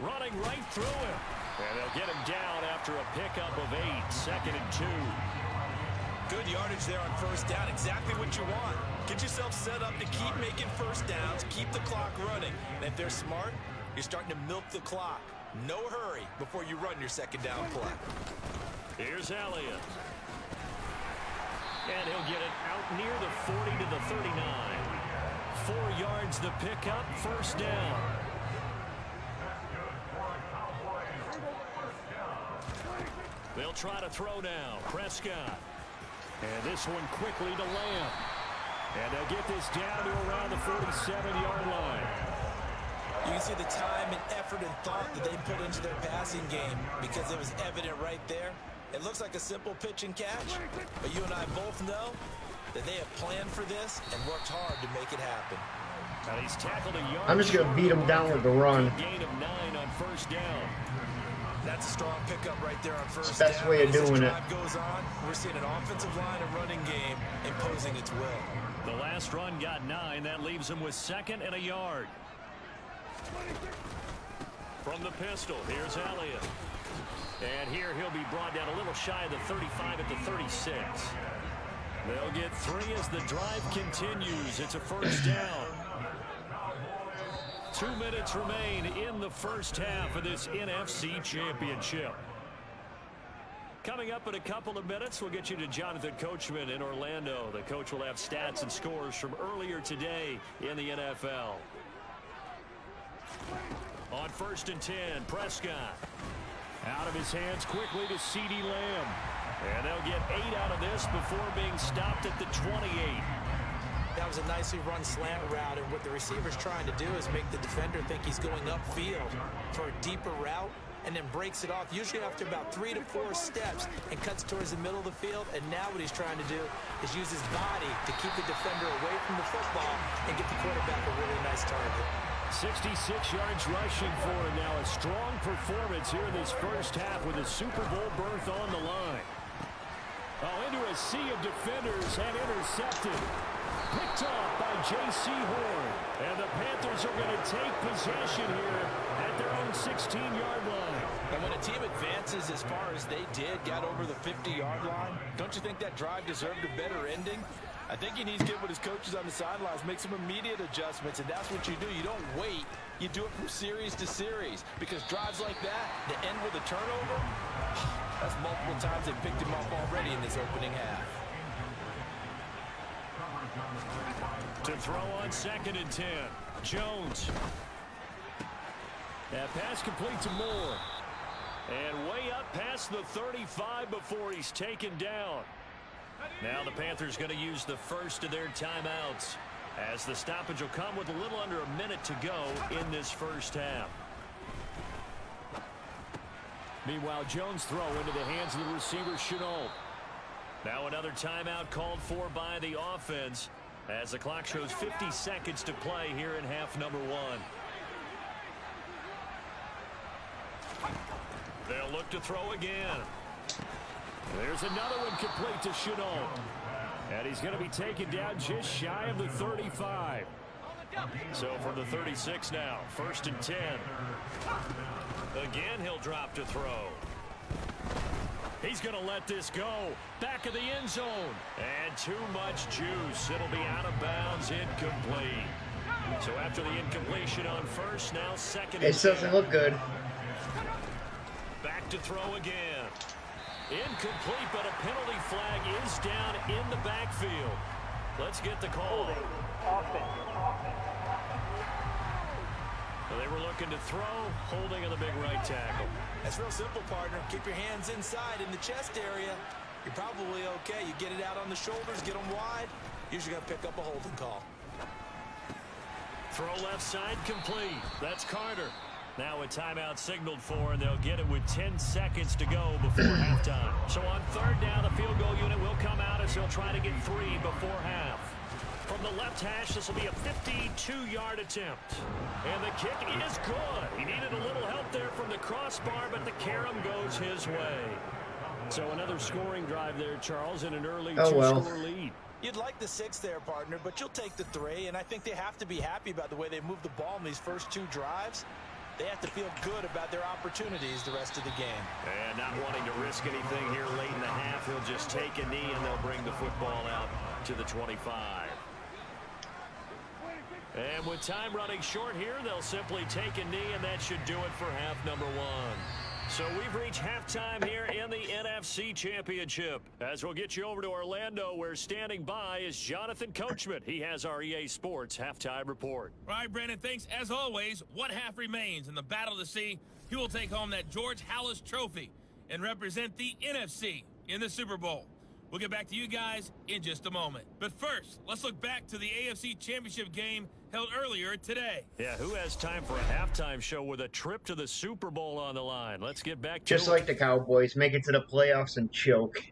Running right through him. And they'll get him down after a pickup of 8. 2nd and 2. Good yardage there on first down. Exactly what you want. Get yourself set up to keep making first downs, keep the clock running. And if they're smart, you're starting to milk the clock. No hurry before you run your second down play. Here's Elliott. And he'll get it out near the 40 to the 39. 4 yards the pickup, first down. They'll try to throw now. Prescott. And this one quickly to Lamb. And they'll get this down to around the 47-yard line. You can see the time and effort and thought that they put into their passing game because it was evident right there. It looks like a simple pitch and catch, but you and I both know that they have planned for this and worked hard to make it happen. And he's tackled a yard. I'm just gonna beat him down with the run. Gain of 9 on first down. That's a strong pickup right there on first Best down. way of As this doing it. drive goes on, we're seeing an offensive line and running game imposing its will. The last run got 9. That leaves him with 2nd and a yard. From the pistol, here's Elliott. And here he'll be brought down a little shy of the 35 at the 36. They'll get 3 as the drive continues. It's a first down. 2 minutes remain in the first half of this NFC Championship. Coming up in a couple of minutes, we'll get you to Jonathan Coachman in Orlando. The coach will have stats and scores from earlier today in the NFL. On 1st and 10, Prescott. Out of his hands quickly to CeeDee Lamb. And they'll get 8 out of this before being stopped at the 28. That was a nicely run slant route, and what the receiver's trying to do is make the defender think he's going upfield for a deeper route, and then breaks it off, usually after about 3 to 4 steps, and cuts towards the middle of the field. And now what he's trying to do is use his body to keep the defender away from the football and get the quarterback a really nice target. 66 yards rushing for him now. A strong performance here in this first half with a Super Bowl berth on the line. Oh, into a sea of defenders and intercepted. Picked off by J.C. Horn. And the Panthers are going to take possession here at their own 16-yard line. And when a team advances as far as they did, got over the 50-yard line, don't you think that drive deserved a better ending? I think he needs to get with his coaches on the sidelines, make some immediate adjustments, and that's what you do. You don't wait. You do it from series to series, because drives like that, to end with a turnover, that's multiple times they picked him up already in this opening half. To throw on 2nd and 10, Jones. That pass complete to Moore. And way up past the 35 before he's taken down. Now the Panthers going to use the first of their timeouts, as the stoppage will come with a little under a minute to go in this first half. Meanwhile, Jones' throw into the hands of the receiver, Chenault. Now another timeout called for by the offense, as the clock shows 50 seconds to play here in half number 1. They'll look to throw again. There's another one complete to Chenault. And he's going to be taken down just shy of the 35. So from the 36 now, 1st and 10. Again, he'll drop to throw. He's going to let this go. Back of the end zone. And too much juice. It'll be out of bounds, incomplete. So after the incompletion on 1st, now 2nd and 10. It doesn't look good. Back to throw again. Incomplete, but a penalty flag is down in the backfield. Let's get the call. Well, they were looking to throw, holding on the big right tackle. That's real simple, partner. Keep your hands inside in the chest area. You're probably okay. You get it out on the shoulders, get them wide. Usually going to pick up a holding call. Throw left side complete. That's Carter. Now a timeout signaled for, and they'll get it with 10 seconds to go before halftime. So on 3rd down, the field goal unit will come out as they'll try to get 3 before half. From the left hash, this will be a 52-yard attempt. And the kick is good. He needed a little help there from the crossbar, but the carom goes his way. So another scoring drive there, Charles, and an early two-score lead. You'd like the 6 there, partner, but you'll take the 3, and I think they have to be happy about the way they moved the ball in these first 2 drives. They have to feel good about their opportunities the rest of the game. And not wanting to risk anything here late in the half, he'll just take a knee, and they'll bring the football out to the 25. And with time running short here, they'll simply take a knee, and that should do it for half number 1. So we've reached halftime here in the NFC Championship. As we'll get you over to Orlando, where standing by is Jonathan Coachman. He has our EA Sports halftime report. All right, Brandon, thanks. As always, what half remains in the battle to see who will take home that George Halas trophy and represent the NFC in the Super Bowl. We'll get back to you guys in just a moment. But first, let's look back to the AFC Championship game held earlier today. Yeah, who has time for a halftime show with a trip to the Super Bowl on the line? Let's get back to Just like the Cowboys, make it to the playoffs and choke.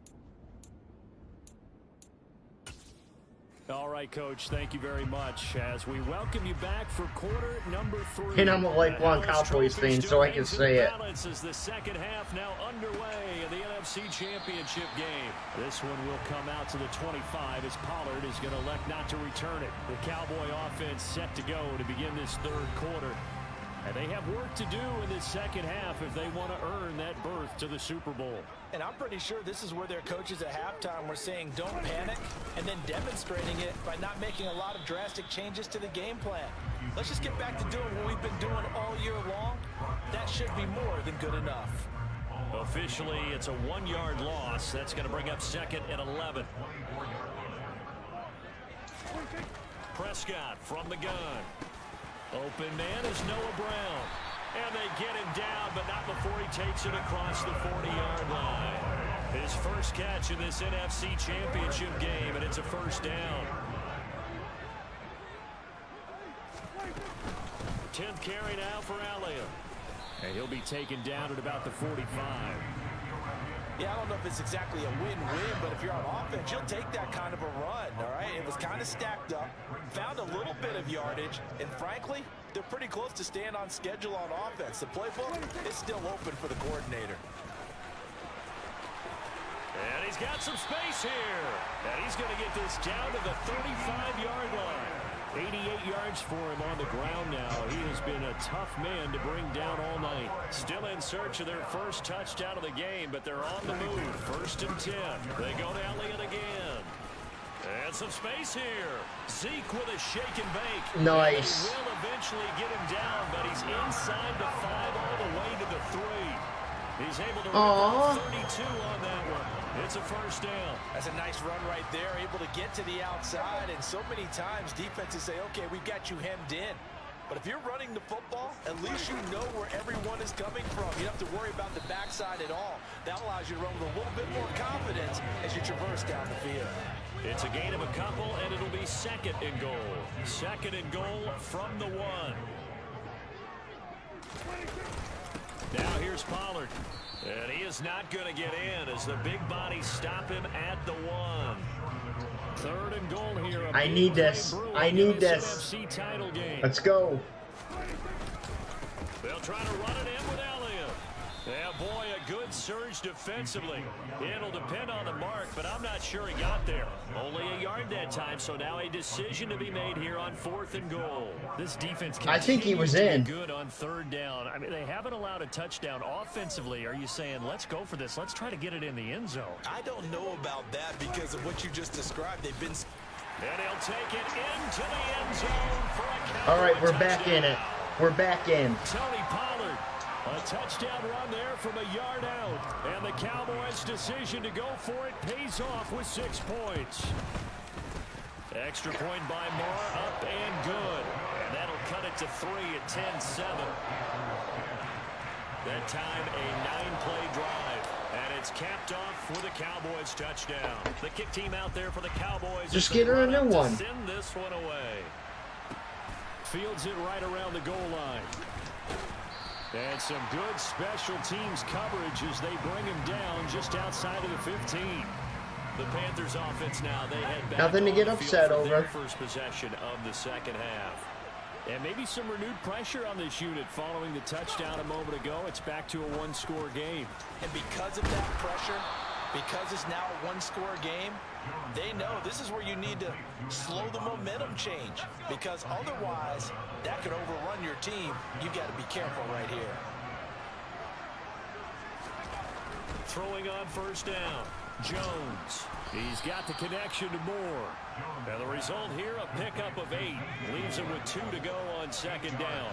All right, Coach, thank you very much as we welcome you back for quarter number 3. And I'm a lifelong Cowboys fan, so I can say it. As the second half now underway in the NFC Championship game. This one will come out to the 25 as Pollard is going to elect not to return it. The Cowboy offense set to go to begin this 3rd quarter. And they have work to do in this second half if they want to earn that berth to the Super Bowl. And I'm pretty sure this is where their coaches at halftime were saying don't panic, and then demonstrating it by not making a lot of drastic changes to the game plan. Let's just get back to doing what we've been doing all year long. That should be more than good enough. Officially, it's a 1-yard loss. That's going to bring up 2nd and 11. Prescott from the gun. Open man is Noah Brown. And they get him down, but not before he takes it across the 40-yard line. His first catch in this NFC Championship game, and it's a 1st down. 10th carry now for Elliott. And he'll be taken down at about the 45. Yeah, I don't know if it's exactly a win-win, but if you're on offense, you'll take that kind of a run, all right? It was kind of stacked up, found a little bit of yardage, and frankly, they're pretty close to staying on schedule on offense. The playbook is still open for the coordinator. And he's got some space here. And he's going to get this down to the 35-yard line. 88 yards for him on the ground now. He has been a tough man to bring down all night. Still in search of their first touchdown of the game, but they're on the move. 1st and 10. They go to Elliott again. And some space here. Zeke with a shake and bake. Nice. They will eventually get him down, but he's inside the 5 all the way to the 3. He's able to run 32 on that one. It's a 1st down. That's a nice run right there, able to get to the outside. And so many times defenses say, okay, we've got you hemmed in. But if you're running the football, at least you know where everyone is coming from. You don't have to worry about the backside at all. That allows you to run with a little bit more confidence as you traverse down the field. It's a gain of a couple, and it'll be 2nd and goal. 2nd and goal from the 1. Now here's Pollard. And he is not going to get in as the big bodies stop him at the 1. 3rd and goal here. I need this. I need this. NFC title game. Let's go. They'll try to run it in with Elliott. Yeah, boy, a good surge defensively. It'll depend on the mark, but I'm not sure he got there. Only a yard that time, so now a decision to be made here on 4th and goal. This defense I think he was in. Good on 3rd down. I mean, they haven't allowed a touchdown offensively. Are you saying, let's go for this? Let's try to get it in the end zone. I don't know about that because of what you just described. They've been... And he'll take it into the end zone for a Cowboy All right, we're touchdown. back in it. We're back in. Tony Pollard. A touchdown run there from a yard out. And the Cowboys' decision to go for it pays off with 6 points. Extra point by Moore, up and good. And that'll cut it to 3 at 10-7. That time, a 9-play drive. And it's capped off with a Cowboys touchdown. The kick team out there for the Cowboys. Just get her a new one. Send this one away. Fields it right around the goal line. And some good special teams coverage as they bring him down just outside of the 15. The Panthers offense now, they head back. Nothing to get upset over. Their first possession of the second half. And maybe some renewed pressure on this unit following the touchdown a moment ago. It's back to a 1-score game. And because of that pressure, because it's now a 1-score game, they know this is where you need to slow the momentum change, because otherwise that could overrun your team. You've got to be careful right here. Throwing on 1st down, Jones. He's got the connection to Moore. And the result here, a pickup of 8. Leaves him with 2 to go on 2nd down.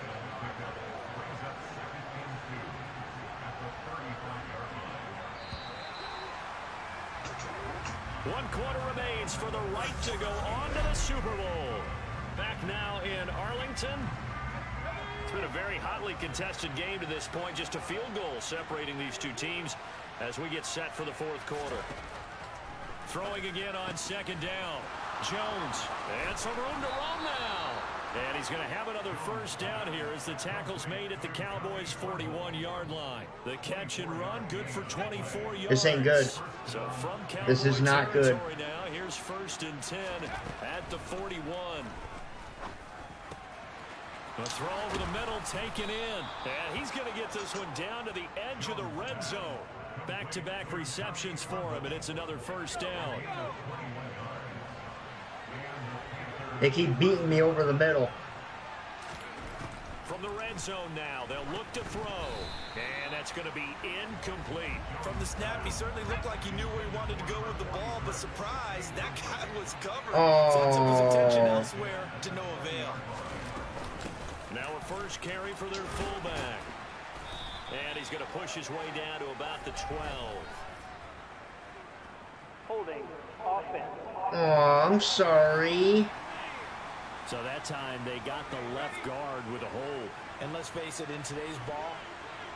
One quarter remains for the right to go on to the Super Bowl. Back now in Arlington. It's been a very hotly contested game to this point. Just a field goal separating these two teams as we get set for the 4th quarter. Throwing again on 2nd down. Jones. And some room to run now. And he's going to have another 1st down here as the tackle's made at the Cowboys' 41-yard line. The catch and run, good for 24 yards. This ain't good. So from This is not good. Now, here's 1st and 10 at the 41. A throw over the middle, taken in. And he's going to get this one down to the edge of the red zone. Back-to-back receptions for him, and it's another 1st down. They keep beating me over the middle. From the red zone now, they'll look to throw. And that's going to be incomplete. From the snap, he certainly looked like he knew where he wanted to go with the ball, but surprise, that guy was covered. Sensible his attention elsewhere to no avail. Now a 1st carry for their fullback. And he's going to push his way down to about the 12. Holding offense. Oh, I'm sorry. So that time they got the left guard with a hold. And let's face it, in today's ball,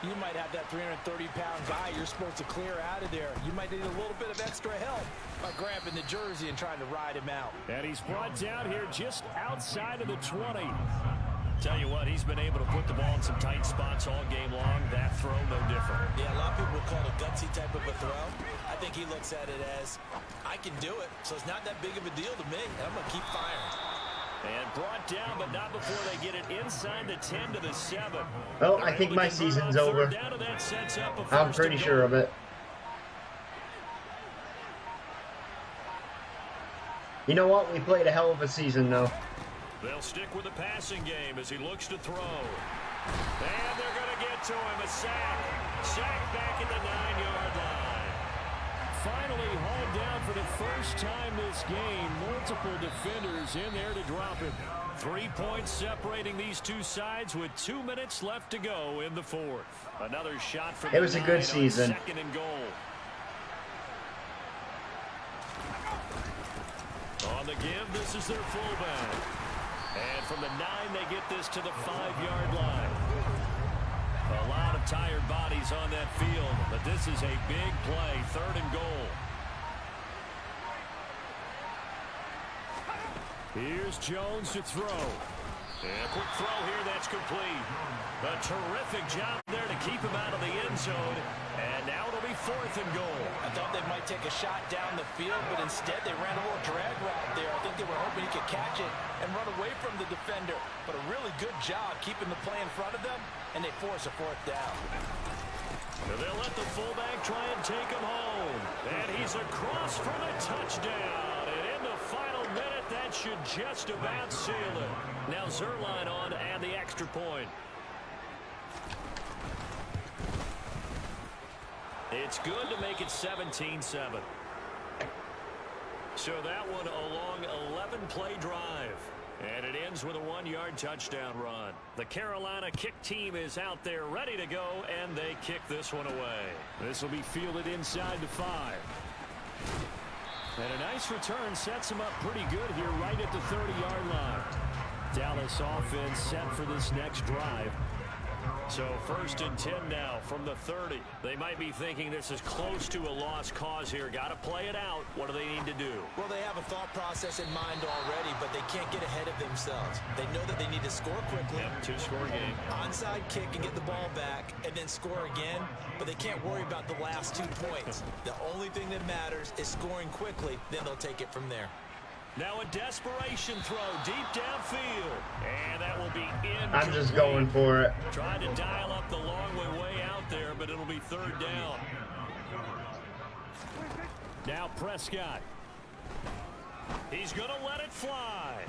you might have that 330-pound guy you're supposed to clear out of there. You might need a little bit of extra help by grabbing the jersey and trying to ride him out. And he's brought down here just outside of the 20. Tell you what, he's been able to put the ball in some tight spots all game long. That throw, no different. Yeah, a lot of people would call it a gutsy type of a throw. I think he looks at it as, I can do it, so it's not that big of a deal to me, and I'm going to keep firing. And brought down, but not before they get it inside the 10 to the 7. Well, I think my season's over. I'm pretty sure of it. You know what? We played a hell of a season, though. They'll stick with the passing game as he looks to throw. And they're going to get to him. A sack. Sack back at the 9-yard line. Finally hauled down for the first time this game. Multiple defenders in there to drop him. 3 points separating these two sides with 2 minutes left to go in the 4th. Another shot for It was a good season. 2nd and goal. On the give, this is their fullback. And from the 9, they get this to the 5-yard line. A lot of tired bodies on that field, but this is a big play, 3rd and goal. Here's Jones to throw. And a quick throw here, that's complete. A terrific job there to keep him out of the end zone. And now it'll be 4th and goal. I thought they might take a shot down the field, but instead they ran a little drag route there. I think they were hoping he could catch it and run away from the defender. But a really good job keeping the play in front of them, and they force a 4th down. They'll let the fullback try and take him home. And he's across for the touchdown. And in the final minute, that should just about seal it. Now Zerline on to add the extra point. It's good to make it 17-7. So that one a long 11-play drive. And it ends with a 1-yard touchdown run. The Carolina kick team is out there ready to go, and they kick this one away. This will be fielded inside the 5. And a nice return sets him up pretty good here right at the 30-yard line. Dallas offense set for this next drive. So 1st and 10 now from the 30. They might be thinking this is close to a lost cause here. Got to play it out. What do they need to do? Well, they have a thought process in mind already, but they can't get ahead of themselves. They know that they need to score quickly. Yep, 2-score game. Onside kick and get the ball back and then score again, but they can't worry about the last 2 points. The only thing that matters is scoring quickly, then they'll take it from there. Now a desperation throw deep downfield. And that will be in. I'm just going for it. Trying to dial up the long way out there, but it'll be 3rd down. Now Prescott. He's going to let it fly.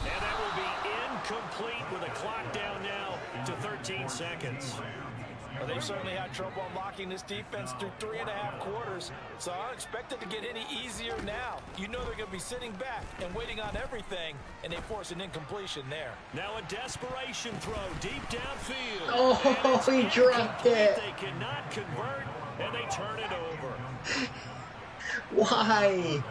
And that will be incomplete with a clock down now to 13 seconds. Well, they've certainly had trouble unlocking this defense through 3.5 quarters, so I don't expect it to get any easier now. You know they're going to be sitting back and waiting on everything, and they force an incompletion there. Now a desperation throw deep downfield. Oh, he dropped it. They cannot convert, and they turn it over. Why?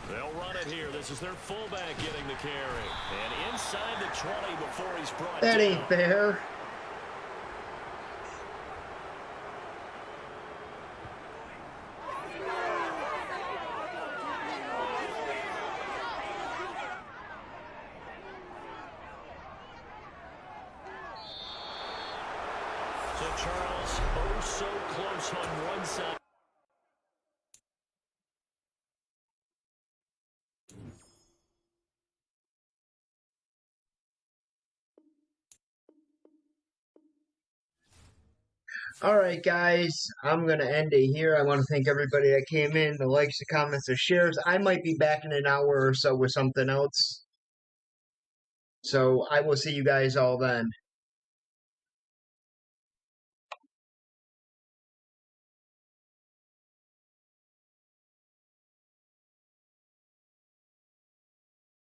They'll run it here. This is their fullback getting the carry. And inside the 20 before he's brought That down. ain't fair. So Charles, oh so close on one side. Alright guys, I'm going to end it here. I want to thank everybody that came in, the likes, the comments, the shares. I might be back in an hour or so with something else. So I will see you guys all then.